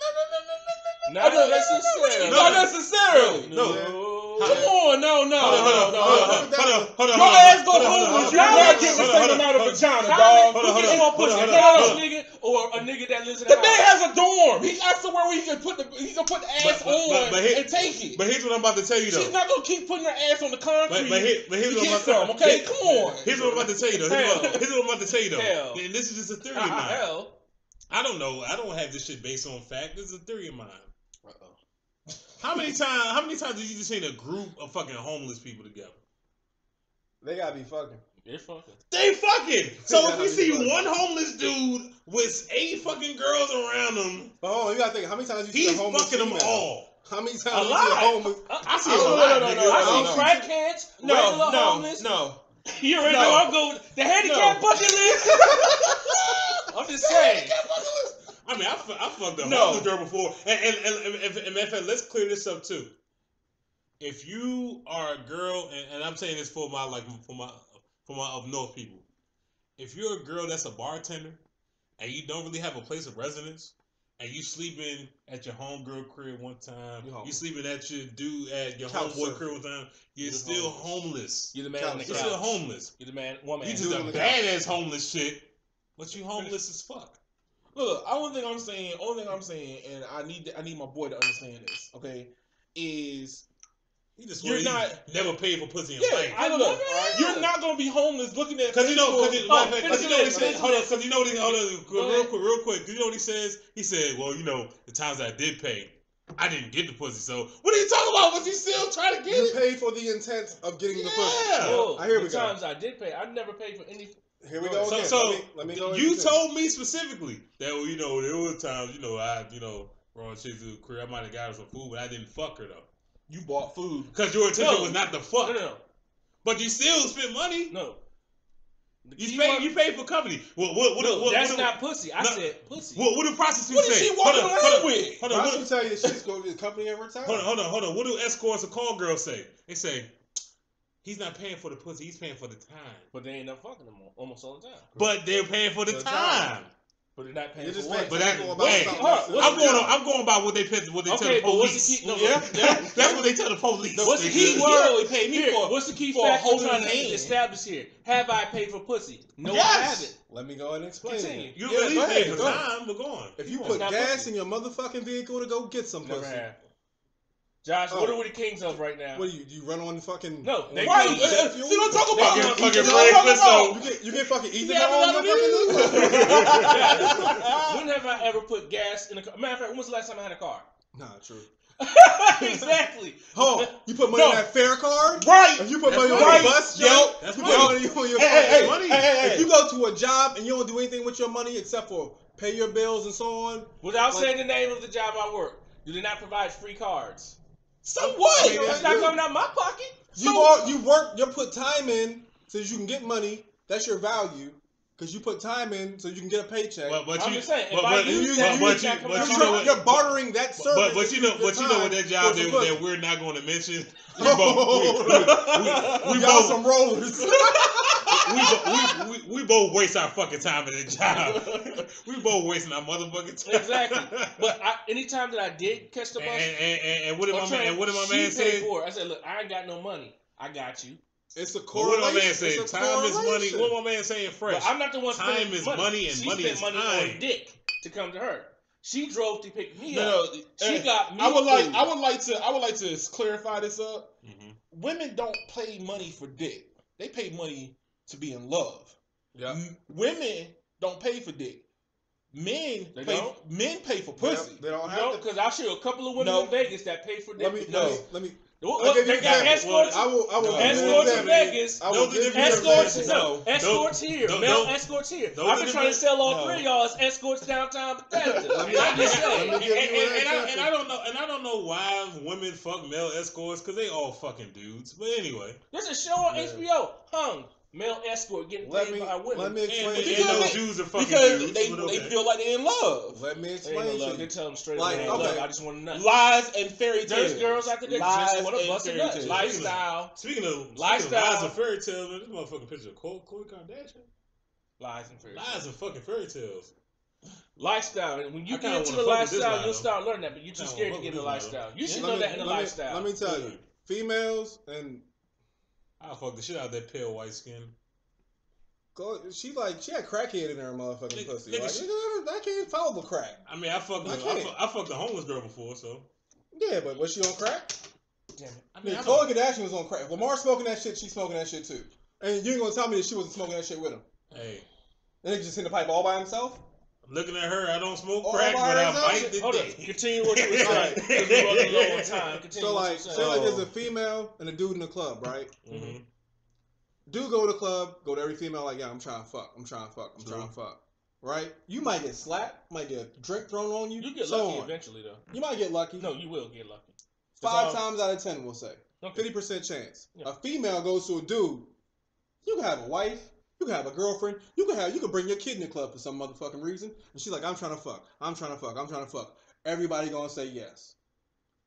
Not necessarily. Not necessarily. No. Come on, no. Hold on. Your ass go home hold with on, you hold on, not hold getting on, the same hold on, amount of hold on. vagina, How dog. who hold gets on, more hold pussy, on, a hold on, homeless hold on. nigga or a nigga that lives in The a man house? has a dorm. He has somewhere where he can put the ass on and take it. But here's what I'm about to tell you though. She's not gonna keep putting her ass on the concrete. But here's to what I'm get about some, okay? Come on. Here's what I'm about to tell you though. Here's what I'm about to tell you though. Hell. And this is just a theory of mine. Hell. I don't know. I don't have this shit based on fact. This is a theory of mine. Uh-oh. How many times have you just seen a group of fucking homeless people together? They gotta be fucking. They're fucking. They fucking. So Yeah, if you they see fucking. one homeless dude with 8 fucking girls around him, But hold on, you gotta think. How many times you see he's a homeless fucking them female? all. How many times A you see a lot. homeless? I see No, a no, lot, no, nigga. no, I no, see no. crackheads, regular homeless. No. You already No. know I'm going the handicap No. bucket list. I'm just saying. I mean, I fucked a No. homeless girl before, and matter of fact, let's clear this up too. If you are a girl, and I'm saying this for my up north people, if you're a girl that's a bartender, and you don't really have a place of residence, and you sleeping at your homegirl crib one time, you sleeping at your dude at your Couch homeboy surfing. crib one time, you're Just still homeless. You're the man on the You're couch. still homeless. You're the man, woman. You do just it a on the couch. badass homeless shit, but you homeless as fuck. Look, only thing I'm saying, and I need my boy to understand this, okay, is You just You're not- never paid for pussy in yeah, life. I look, you're not gonna be homeless looking at Because you know what he finish said. this. Hold on, because you know what he. Hold on, Go real quick. Do you know what he says? He said, "Well, you know, the times I did pay, I didn't get the pussy. So what are you talking about? Was you still trying to get You it? pay for the intent of getting the pussy. Yeah. Oh, I hear we the go. times I did pay, I never paid for any. Here we go again. So let me go. you into told me specifically that well, you know there were times I brought chicks to the crib. I might have got her some food, but I didn't fuck her though. You bought food. Because your intention No. was not to fuck. No. But you still spent money. No. The You key paid for company. What that's not pussy. I no. said pussy. What do prostitutes What is say? she walking around with? Hold Why on. don't you tell you that she's going to the company every time? Hold on. What do escorts or call girls say? They say, he's not paying for the pussy, he's paying for the time. But they ain't up fucking them almost all the time. But they're paying for the For the time. time. But they're not paying You're for just what? making But that- people about hey, something hold on, that's what's in I'm going by what they tell the Okay, but what's police. the key? No, Yeah. That's what they tell the police. What's the He key word? only paid me Here, for. what's the key for fact we're holding trying his to hand. establish here? Have I paid for pussy? No, Yes. I haven't. Let me go ahead and explain Continue. it. You Yeah, at least go pay ahead, for go ahead. time, but go on. If you It's put not gas pussy. in your motherfucking vehicle to go get some Never pussy, have. Josh, Oh. what are we the kings of right now? what do you run on fucking? No, they Right. can't. jet fuel? See what I'm talking about? Fucking See what Fred I'm talking Flintstone. about? You get fucking ethanol Yeah, on your fucking When have I ever put gas in a car? Matter of fact, when was the last time I had a car? Nah, true. Exactly. Hold on. You put money No. on that fare card? Right. If you put That's money on money. your bus, Yo, yo, that's you money. put money on your Hey, money. hey. If you go to a job and you don't do anything with your money except for pay your bills and so on, Without Like- saying the name of the job I work, you did not provide free cards. So what? I mean, It's not coming out my pocket. you put time in so that you can get money. That's your value. Because you put time in so you can get a paycheck. But I'm you, just saying, if but, I but, use but, that, but it's you, not coming but out you my know pocket. what? You're bartering that service. But you know what that job for some that pussy. we're not going to mention. We Y'all both some rollers. we both waste our fucking time at that job. We both wasting our motherfucking time. Exactly. But anytime that I did catch the bus, and what did my man? And what did my she man paid say? for it. I said, look, I ain't got no money. I got you. It's a What correlation. did my man say? It's a Time is money. correlation. What my man saying? Fresh. But I'm not the one spending Time is money. money and she money spent is money time. on dick to come to her. She drove to pick me No, up. She got me. I would food. like to clarify this up. Mhm. Women don't pay money for dick. They pay money to be in love. Yeah. Women don't pay for dick. Men They pay. don't? Men pay for pussy. They don't You have know, to. because I see a couple of women No. in Vegas that pay for Let dick. me. No. Let me. What, I'll give you they an got example. escorts. I will. No. give you an Escorts in example. Vegas. I will Those are give you an different Escorts, example. No. escorts here, Don't- male don't- escorts here. those I've are been trying to different- sell all No. three of y'all as escorts downtown Bethesda. Let me- I'm just saying. let me give you an example. and I don't know why women fuck male escorts because they all fucking dudes. But anyway, There's a show on Yeah. HBO, Hung, male escort getting Let paid me. by women. Let me and, explain. and to you. those Jews are fucking Because dudes. they but okay. feel like they're in love. Let me They ain't explain no to love. They you. tell them straight Like, up, they ain't okay. love. I just want a nut. Lies and fairy tales. There's girls out there that Lies just want to and bust a fairy nut. tales. Lifestyle. Speaking of Lifestyle. lies and fairy tales, man, this motherfucking picture of Khloe Kardashian. Lies and fairy Lies tales. and fucking fairy tales. Lifestyle. And when you I kinda get into wanna the fuck with this lifestyle, line, you'll though. start learning that, but you're too Kinda scared to wanna get in the fuck with this lifestyle. You should Let know me- that in the let me- lifestyle. Let me tell you, females and I'll fuck the shit out of that pale white skin. she had crackhead in her motherfucking Nigga- pussy. nigga, Like, nigga, I can't follow the crack. I mean, I fucked a homeless girl before, so. Yeah, but was she on crack? Damn it. I mean, Yeah, I Khloe don't- Kardashian was on crack. If Lamar smoking that shit, she's smoking that shit too. And you ain't gonna tell me that she wasn't smoking that shit with him. Hey, And he just hitting the pipe all by himself? I'm looking at her. I don't smoke All crack, by but I herself? bite the Hold up. dick. Continue what you were saying. Alright. Because we running low on time. Continue So what like, you were say like there's saying. a female and a dude in the club, right? Mhm. Dude go to the club, go to every female like, yeah, I'm trying to fuck, I'm trying to fuck, I'm True. trying to fuck. Right? You might get slapped, might get a drink thrown on you. You get so lucky on. eventually, though. You might get lucky. No, you will get lucky. 5 all- times out of 10, we'll say. Okay. 50% chance. Yeah. A female goes to a dude. You can have a wife. You can have a girlfriend. You can bring your kid in the club for some motherfucking reason. And she's like, I'm trying to fuck. I'm trying to fuck. I'm trying to fuck. Everybody gonna say yes.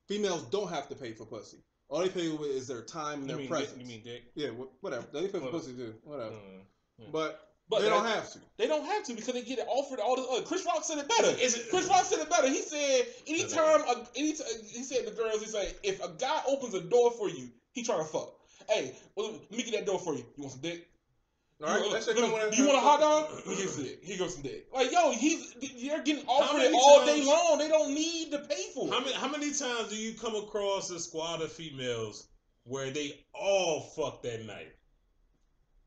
Females don't have to pay for pussy. All they pay with is their time and You their mean presence. dick? You mean dick? Yeah, whatever. They pay for Whatever. pussy too. Whatever. Yeah. But But they don't have to. They don't have to because they get it offered all the other. Chris Rock said it better. Is it- Chris Rock said it better. He said he said to the girls, he's like, if a guy opens a door for you, he trying to fuck. Hey, well, let me get that door for you. You want some dick? All right, You, that shit you come with want a hot dog? Let me get some dick. He goes some dick. Like, yo, you're getting offered it many all day times- long. They don't need to pay for it. How many times do you come across a squad of females where they all fuck that night?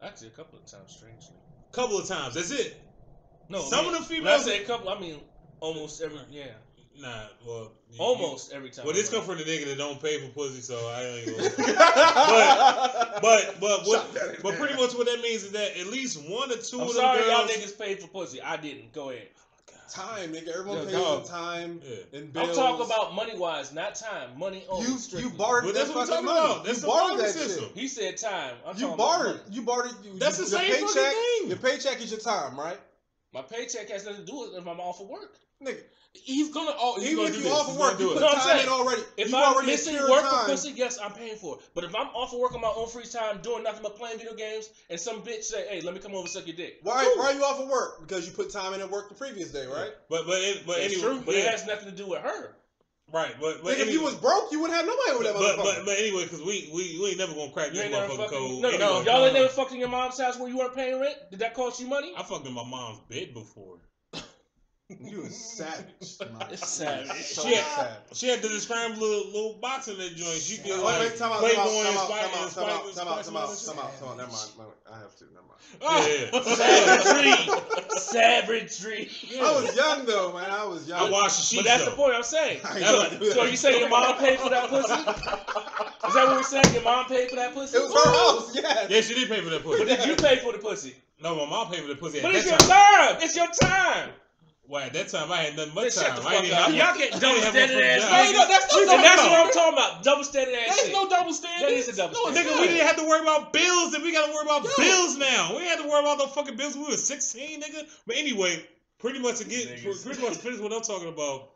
Actually, a couple of times, strangely. Couple of times. That's it. No, Some man, of the when I females. say a couple, I mean almost every. Yeah, Nah, well. almost every time. Well, this come from the nigga that don't pay for pussy, so I ain't gonna. But pretty much what that means is that at least one or two I'm of them sorry, girls. y'all niggas paid for pussy. I didn't. Go ahead. Time, nigga. Everyone Yeah, pays dog. in time Yeah. and bills. I'm talking about money wise, not time. Money only. you strictly. bartered But that that's what we're fucking talking money. about. That's You the bartered barter that system. shit. He said time. I'm You talking about bartered. money. You bartered. That's the your same fucking paycheck. thing. Your paycheck is your time, right? My paycheck has nothing to do with if I'm off of work. Nigga, He's gonna do even if this. you off He's of work, gonna do you it. put No, I'm time in saying, already. If You I'm already missing secured work time. for pussy, yes, I'm paying for it. But if I'm off of work on my own free time, doing nothing but playing video games, and some bitch say, "Hey, let me come over and suck your dick," Why are you off of work? Because you put time in at work the previous day, right? But That's anyway, true. But yeah, it has nothing to do with her. right. But Nigga, if anyway, you was broke, you wouldn't have nobody with that motherfucker. but anyway, because we ain't never gonna crack You this ain't never motherfucking fucking. code. No, Anyway, y'all ain't never fucked in your mom's house where you weren't paying rent. Did that cost you money? I fucked in my mom's bed before. You a savage. man. It's savage. So Shit. savage. She had the scrambled little box in that joint. She could Wait, time out, Playboy time and out, Spike time and out, Spike time and out, Spice time out, and time out. Never mind. I have to. Never mind. Yeah. Savagery. I was young though, man. I was young. I washed the sheets. But that's though. the point I'm saying. I ain't So, gonna do that. so are you saying your mom paid for that pussy? Is that what we're saying? Your mom paid for that pussy? It was her house, yes. Yeah, she did pay for that pussy. But did you pay for the pussy? No, my mom paid for the pussy But at it's that your time. time. It's your time. Why, at that time, I had nothing but Man, shut time. the I fuck ain't even up. have Y'all a- get I double didn't have a standard fucking ass job. niggas. That's no And double that's what I'm standard. talking about. Double standard ass There's shit. no double standard. That is a double No, standard. Nigga, we didn't have to worry about bills, and we got to worry about Yo. bills now. We ain't had to worry about no fucking bills when we were 16, nigga. But anyway, pretty much to Niggas. finish what I'm talking about.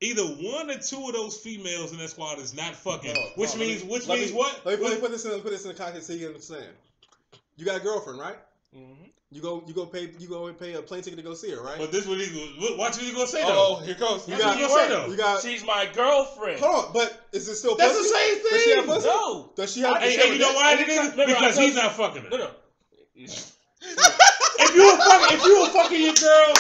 Either one or two of those females in that squad is not fucking, which means what? Let me put this in the context so you understand. You got a girlfriend, right? Mm-hmm. You go pay a plane ticket to go see her, right? But this what watch what you gonna say Oh, though. here goes. That's what you gonna say though. You got. She's my girlfriend. Hold on, but is it still That's pussy? the same Does she have thing. pussy? No. Does she have? And you know why, nigga? Remember, I Because told he's you- not fucking her. No. And if you were fucking your girl,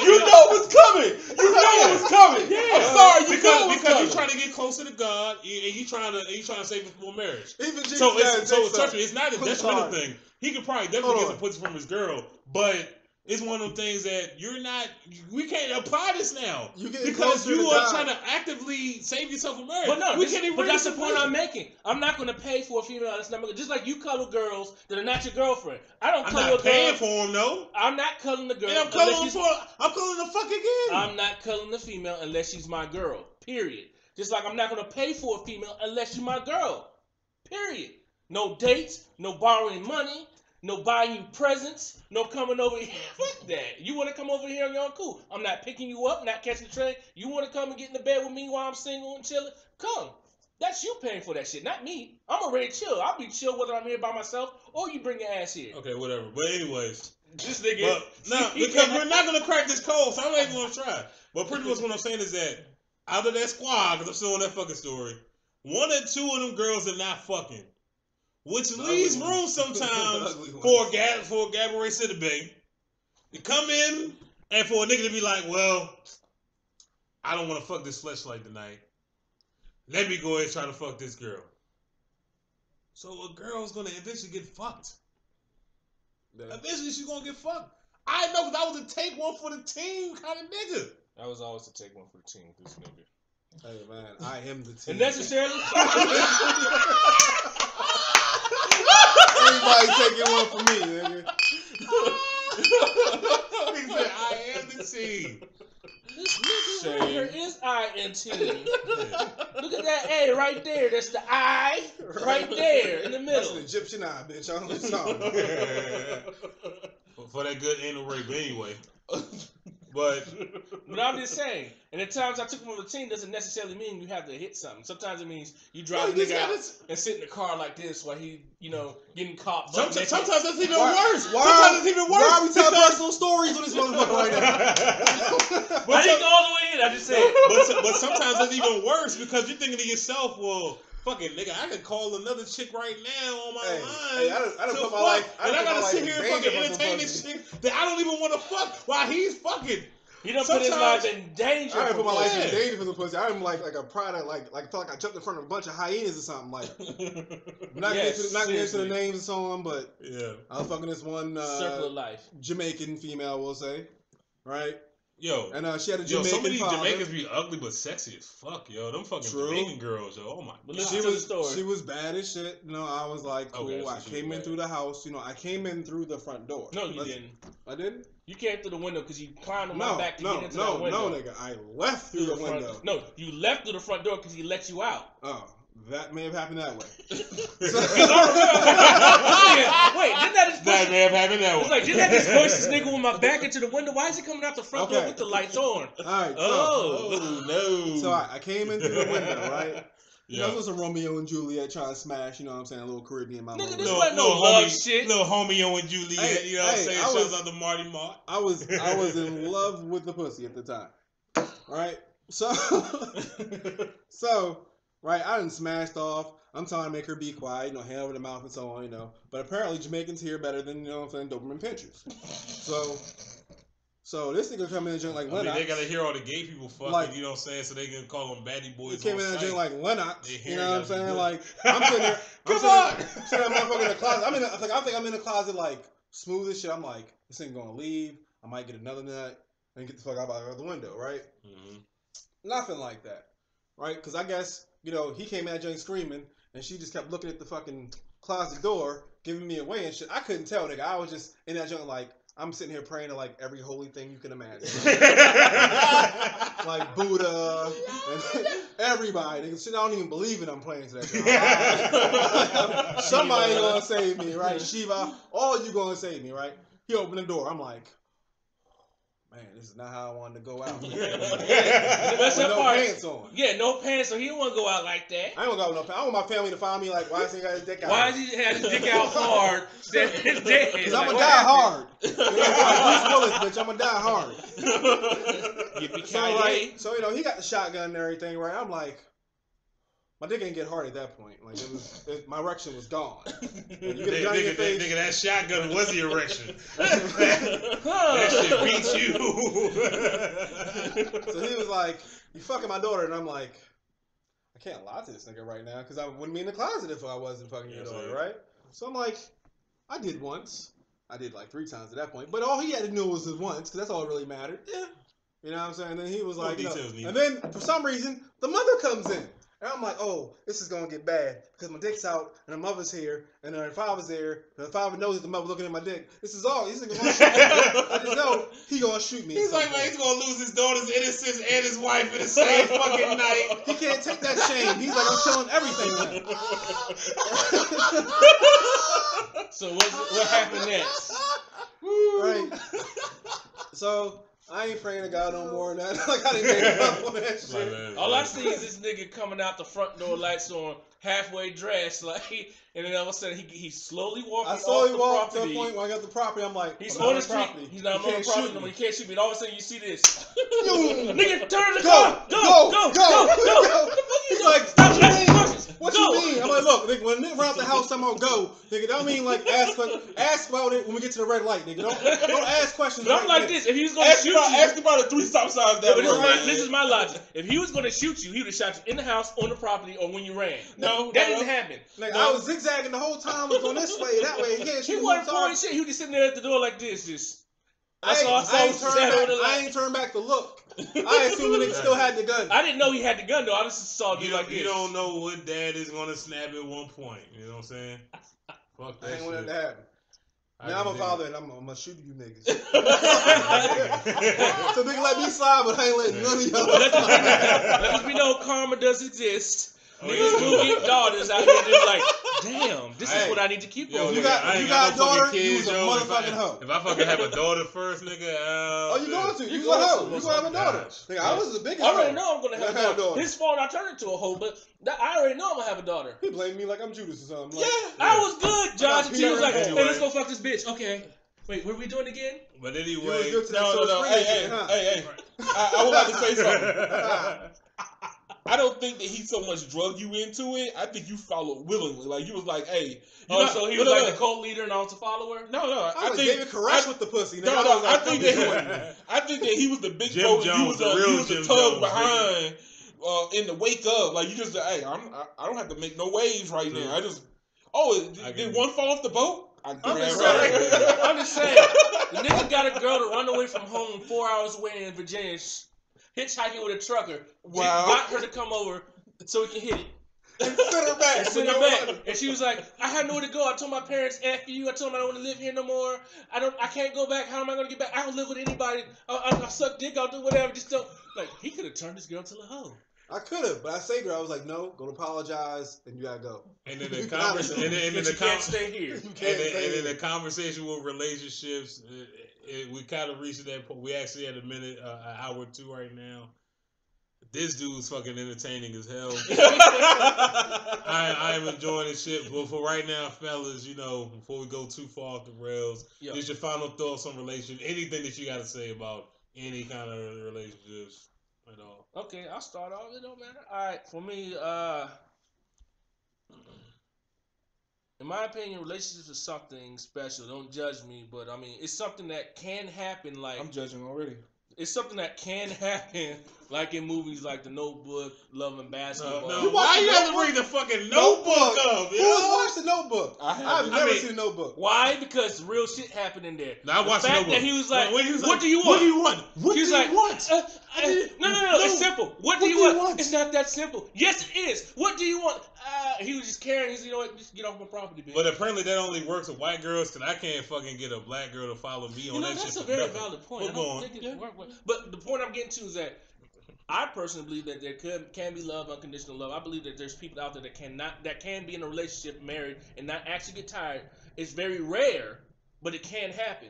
you know what's coming. You know what's coming. Yeah. I'm sorry, you know what's because coming. you're trying to get closer to God, and you trying to save it for marriage. Even So trust me, it's not a detrimental thing. He could probably definitely get some pussy from his girl, but it's one of them things that we can't apply this now. Because you are trying to actively save yourself from marriage. But no, But that's the point I'm making. I'm not going to pay for a female that's not my, just like you cuddle girls that are not your girlfriend. I'm not paying for them, though. I'm not cuddling the girl. And I'm cuddling the fuck again. I'm not cuddling the female unless she's my girl. Period. Just like I'm not going to pay for a female unless she's my girl. Period. No dates, no borrowing money, no buying you presents, no coming over here. Fuck that. You want to come over here on your own, cool. I'm not picking you up, not catching the train. You want to come and get in the bed with me while I'm single and chilling? Come. That's you paying for that shit, not me. I'm already chill. I'll be chill whether I'm here by myself or you bring your ass here. Okay, whatever. But anyways. This nigga. Because we're not going to crack this code, so I'm not even going to try. But pretty much what I'm saying is that out of that squad, because I'm still on that fucking story, one or two of them girls are not fucking. Which leaves room sometimes for a Gabrielle City Bay to come in and for a nigga to be like, well, I don't want to fuck this fleshlight tonight. Let me go ahead and try to fuck this girl. So a girl's going to eventually get fucked. Yeah. Eventually she's going to get fucked. I know because I was a take one for the team kind of nigga. I was always to take one for the team, this nigga. Hey, man, I am the team. And necessarily... Everybody taking one for me, nigga. He said, I am the team. This nigga right here is I in team. Look at that A right there. That's the I right there in the middle. That's an Egyptian eye, bitch. I don't know what you're talking about. For that good anal rape anyway. But I'm just saying, and the times I took him on the team doesn't necessarily mean you have to hit something. Sometimes it means you drive the nigga out and sit in the car like this while he, getting caught. Sometimes that's even worse. Why Sometimes it's even worse. Why are we telling personal stories on this motherfucker right now? I didn't go all the way in. I just said. But sometimes it's even worse because you're thinking to yourself, well, fucking nigga, I can call another chick right now on my line. Hey, I don't put my life. And I gotta sit here and fucking entertain this chick that I don't even want to fuck while he's fucking. He done put his life in danger. I didn't put my life in danger for the pussy. I'm like a product, like felt like I jumped in front of a bunch of hyenas or something. Like, I'm not getting into the names and so on, but yeah, I was fucking this one circle of life Jamaican female, we'll say, right? Yo, and she had a Jamaican some of these father. Jamaicans be ugly but sexy as fuck, yo. Them fucking Jamaican girls, yo. Oh my god. She was bad as shit. I was like, cool. Okay, so I came in through the house. I came in through the front door. No, you didn't. I didn't? You came through the window because you climbed on my back to get into that window. No, nigga. I left through the window. No, you left through the front door because he let you out. Oh. That may have happened that way. Wait, didn't that just push? That may have happened that way. It's like, didn't that just push this nigga with my back into the window? Why is he coming out the front door with the lights on? All right. No. So I came in through the window, right? Yeah. This was a Romeo and Juliet trying to smash, you know what I'm saying, a little Caribbean mama. Nigga, this wasn't no love shit. Little Romeo and Juliet, you know what I'm saying? Shouts out to Marty Mark. I was in love with the pussy at the time. Right? So right, I done smashed off. I'm trying to make her be quiet, hand over the mouth and so on, But apparently Jamaicans hear better than, Doberman pinchers. So this nigga come in and drink like Lennox. They gotta hear all the gay people fucking, you know what I'm saying? So they can call them baddie boys. He came in and drink like Lennox. You know what I'm saying? Good. Like I'm sitting there. I'm sitting in the closet. I think I'm in the closet like smooth as shit. I'm like, this ain't gonna leave. I might get another nut and get the fuck out of the window, right? Mm-hmm. Nothing like that, right? Because I guess he came in and drink screaming, and she just kept looking at the fucking closet door, giving me away and shit. I couldn't tell, nigga. I was just in that joint like. I'm sitting here praying to like every holy thing you can imagine, like Buddha and everybody. Nigga, shit, I don't even believe it. I'm praying to that. Somebody gonna save me, right? Shiva, all you gonna save me, right? He opened the door. I'm like, man, this is not how I wanted to go out. With no pants on. Yeah, no pants, so he don't want to go out like that. I ain't gonna go with no pants. I want my family to find me like, why is he got his dick out? Why is he had his dick out hard? Because I'm gonna die hard. Bruce Willis, bitch. I'm gonna die hard. So he got the shotgun and everything, right? I'm like, my dick ain't get hard at that point. Like my erection was gone. Like, you get a Nigga, gun in your face. nigga, that shotgun was the erection. That shit beats you. So he was like, "You fucking my daughter," and I'm like, "I can't lie to this nigga right now because I wouldn't be in the closet if I wasn't fucking your daughter, right?" So I'm like, "I did once. I did like 3 times at that point, but all he had to know was once because that's all that really mattered." Yeah. You know what I'm saying? And then he was like, and then for some reason the mother comes in. And I'm like, oh, this is gonna get bad because my dick's out and the mother's here and her father's there. And the father knows that the mother looking at my dick. This is all. He's gonna shoot me. I just know he gonna shoot me. He's like, man, he's gonna lose his daughter's innocence and his wife in the same fucking night. He can't take that shame. He's like, I'm killing everything now. So what happened next? Right. So I ain't afraid of God no more. Like I didn't get up on that shit. All I see is this nigga coming out the front door, lights on, halfway dressed, like, and then all of a sudden he slowly walking I slowly off the walked property. to the point where I got the property. I'm like, He's I'm on the street. property. He's not on the property no more. He can't shoot me. And all of a sudden you see this. Nigga, turn the Go, car. go. He's like, Stop asking questions. What Go. you mean? I'm like, look, nigga, when nigga run out the house, I'm gonna go. Nigga, don't mean like ask about it when we get to the red light, nigga. Don't ask questions. But I'm like this. If he was gonna shoot you, ask about the 3 stop signs down the road. this is my logic. If he was gonna shoot you, he would have shot you in the house, on the property, or when you ran. That didn't happen. Nigga, I was zigzagging the whole time. Was going this way, that way. He can't shoot. He wasn't pointing shit. He was just sitting there at the door like this, just. I ain't turned back to look. I assumed the nigga still had the gun. I didn't know he had the gun though. I just saw it like this. You don't know what dad is gonna snap at one point. You know what I'm saying? Fuck that. I ain't want that to happen. Now I'm a father and I'm gonna shoot you niggas. So nigga let me slide, but I ain't letting none of y'all. Let me know karma does exist. Niggas will get daughters out here and they're like, damn, this is what I need to keep on. You got a daughter, you was a motherfucking hoe. If I fucking have a daughter first, nigga. You going to. You gonna hoe. You gonna have a daughter. Nigga, I was the biggest hoe. I already know I'm gonna have a daughter. His fault I turned into a hoe, but I already know I'm gonna have a daughter. He blamed me like I'm Judas or something. Like, I was good, Josh. He was like, hey, let's go fuck this bitch. Okay. Wait, what are we doing again? But anyway. No. Hey. I was about to say something. I don't think that he so much drug you into it. I think you followed willingly. Like, you was like, hey. So he was like the cult leader and I was a follower? No. I think David Koresh with the pussy. No. I think that he was the big bro. You was the tug behind in the wake up. Like, you just, hey, I don't have to make no waves right now. Did one fall off the boat? I'm just saying. The nigga got a girl to run away from home 4 hours away in Virginia. Hitchhiking with a trucker. Wow. Got her to come over so he can hit it. And send her back. And she was like, I had nowhere to go. I told my parents, F you. I told them I don't want to live here no more. I can't go back. How am I going to get back? I don't live with anybody. I suck dick. I'll do whatever. Just don't. Like, he could have turned this girl to a hoe. I could have, but I saved her. I was like, no, go to apologize, and you gotta go. And then the conversation, you can't stay here. And then the conversation with relationships, we kind of reached that point. We actually had an hour or two right now. This dude's fucking entertaining as hell. I am enjoying this shit. But for right now, fellas, before we go too far off the rails, just your final thoughts on relationships. Anything that you got to say about any kind of relationships at all? Okay, I'll start off. It don't matter. All right, for me, in my opinion, relationships is something special. Don't judge me, but I mean, it's something that can happen. Like, I'm judging already. It's something that can happen, like in movies like The Notebook, Love and Basketball. Why you have to bring the fucking Notebook up? Who has watched The Notebook? I've never seen The Notebook. Why? Because real shit happened in there. Now I watched The Notebook. That he was like, what do you want? What do you want? What do you want? No, it's simple. What do you want? It's not that simple. Yes, it is. What do you want? He was just carrying. He's, just get off my property, bitch. But apparently that only works with white girls, because I can't fucking get a black girl to follow me on that shit. That's a very valid point. I don't think it work. But the point I'm getting to is that I personally believe that there can be love, unconditional love. I believe that there's people out there that can be in a relationship, married, and not actually get tired. It's very rare, but it can happen.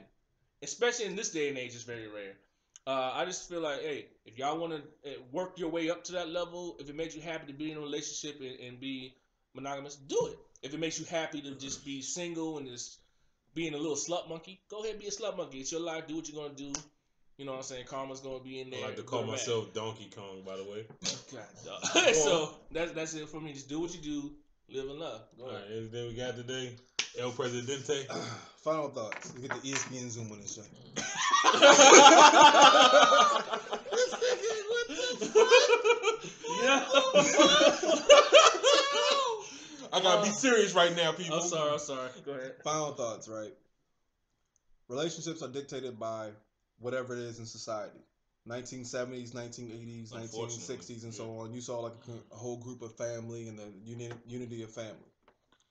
Especially in this day and age, it's very rare. I just feel like, hey, if y'all want to work your way up to that level, if it makes you happy to be in a relationship and be monogamous, do it. If it makes you happy to just be single and just being a little slut monkey, go ahead and be a slut monkey. It's your life. Do what you're going to do. You know what I'm saying? Karma's gonna be in there. I like to call myself Donkey Kong, by the way. God, dog. So that's it for me. Just do what you do, live and love. Go ahead. All right, everything we got today. El Presidente. Final thoughts. Let's get the ESPN Zoom on this shit. Yeah. I gotta be serious right now, people. I'm sorry. Go ahead. Final thoughts, right? Relationships are dictated by whatever it is in society. 1970s, 1980s, 1960s, and so on. You saw like a whole group of family and the unity of family.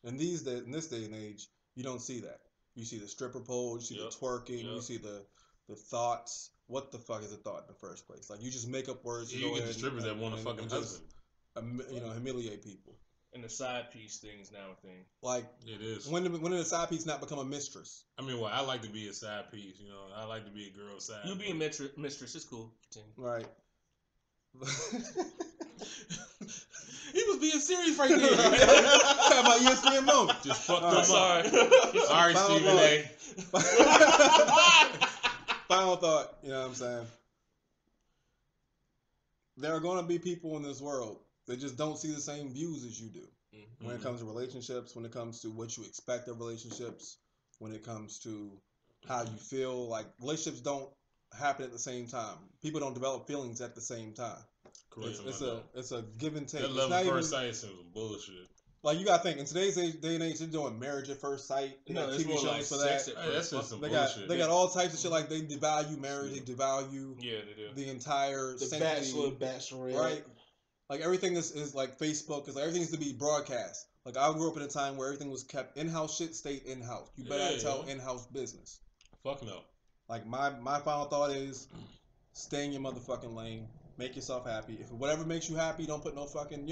In this day and age, you don't see that. You see the stripper pole, you see the twerking, you see the thoughts. What the fuck is a thought in the first place? Like you just make up words. You get the strippers that want a fucking husband. Humiliate people. And the side piece thing is now a thing. Like it is. When did the side piece not become a mistress? I mean, I like to be a side piece. You know, I like to be a girl's side. You be a mistress. It's cool. Continue. Right. He was being serious right there. Talking about ESPN moment. Just fucked up. Sorry. Sorry, Stephen A. Final thought. You know what I'm saying? There are going to be people in this world that just don't see the same views as you do. Mm-hmm. When it comes to relationships, when it comes to what you expect of relationships, when it comes to how you feel, like relationships don't happen at the same time. People don't develop feelings at the same time. Correct. It's a give and take. That love at first sight is some bullshit. Like you gotta think in today's day and age, they're doing marriage at first sight. No, TV shows like for that. That's just some bullshit. They got all types of shit. Like they devalue marriage. They devalue they do. the entire the bachelorette, right? Like everything is like Facebook. Cause like everything needs to be broadcast. Like I grew up in a time where everything was kept in-house. Shit stayed in-house. You better tell in-house business. Fuck no. Like my final thought is, stay in your motherfucking lane. Make yourself happy. If whatever makes you happy, you don't put no fucking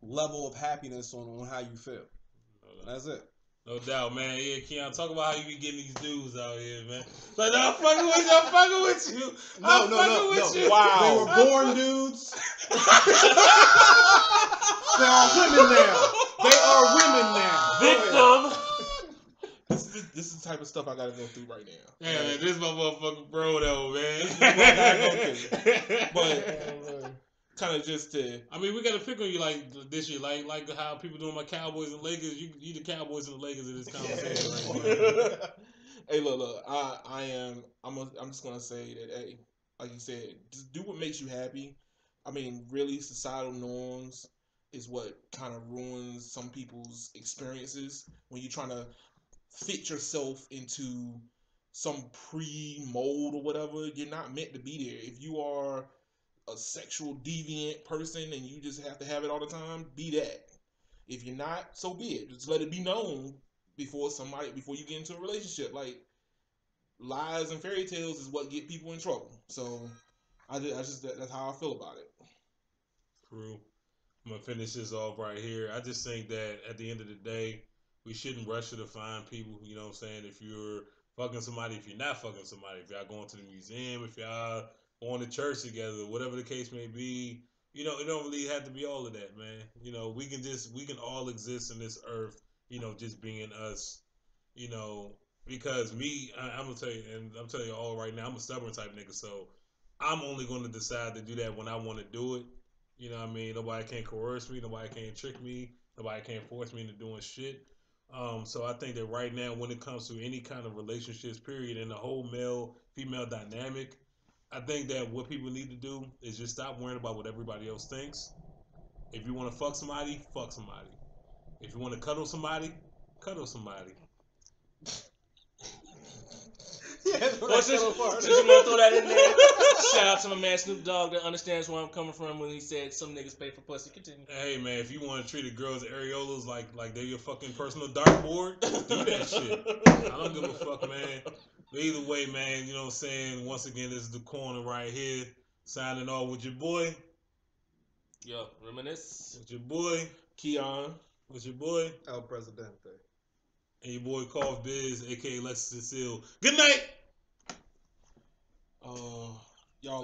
level of happiness on how you feel. That's it. No doubt, man. Yeah, Keeyon, talk about how you be getting these dudes out here, man. Like, I'm fucking with you. I'm fucking with you. No. Wow. They were born dudes. They are women now. Victim. This is the type of stuff I gotta go through right now. Yeah, man, this is my motherfucking bro, though, man. But kind of just to, I mean, we gotta pick on you like this year, like how people doing my Cowboys and Lakers. You the Cowboys and the Lakers in this conversation. Right now. Hey, look, I'm just gonna say that, hey, like you said, just do what makes you happy. I mean, really, societal norms is what kind of ruins some people's experiences when you're trying to fit yourself into some pre-mold or whatever. You're not meant to be there. If you are a sexual deviant person and you just have to have it all the time, be that. If you're not, so be it. Just let it be known before you get into a relationship. Like, lies and fairy tales is what get people in trouble. So that's how I feel about it. True. I'm gonna finish this off right here. I just think that at the end of the day, we shouldn't rush to find people. You know what I'm saying? If you're fucking somebody, if you're not fucking somebody, if y'all going to the museum, if y'all going to church together, whatever the case may be, you know, it don't really have to be all of that, man. You know, we can all exist in this earth, you know, just being us, you know, because I'm gonna tell you, and I'm telling you all right now, I'm a stubborn type nigga, so I'm only going to decide to do that when I want to do it. You know what I mean? Nobody can coerce me, nobody can trick me, nobody can force me into doing shit. So I think that right now, when it comes to any kind of relationships, period, and the whole male-female dynamic, I think that what people need to do is just stop worrying about what everybody else thinks. If you want to fuck somebody, fuck somebody. If you want to cuddle somebody, cuddle somebody. Since you want to throw that in there, shout out to my man Snoop Dogg that understands where I'm coming from when he said some niggas pay for pussy. Continue. Hey man, if you want to treat a girl's areolas like they're your fucking personal dartboard, do that shit. I don't give a fuck, man. But either way, man, you know what I'm saying? Once again, this is the corner right here. Signing off with your boy. Yo, Reminiscence. With your boy. Keeyon. With your boy. El Presidente. And your boy Coff Bizz, aka Lexus Cecile. Good night!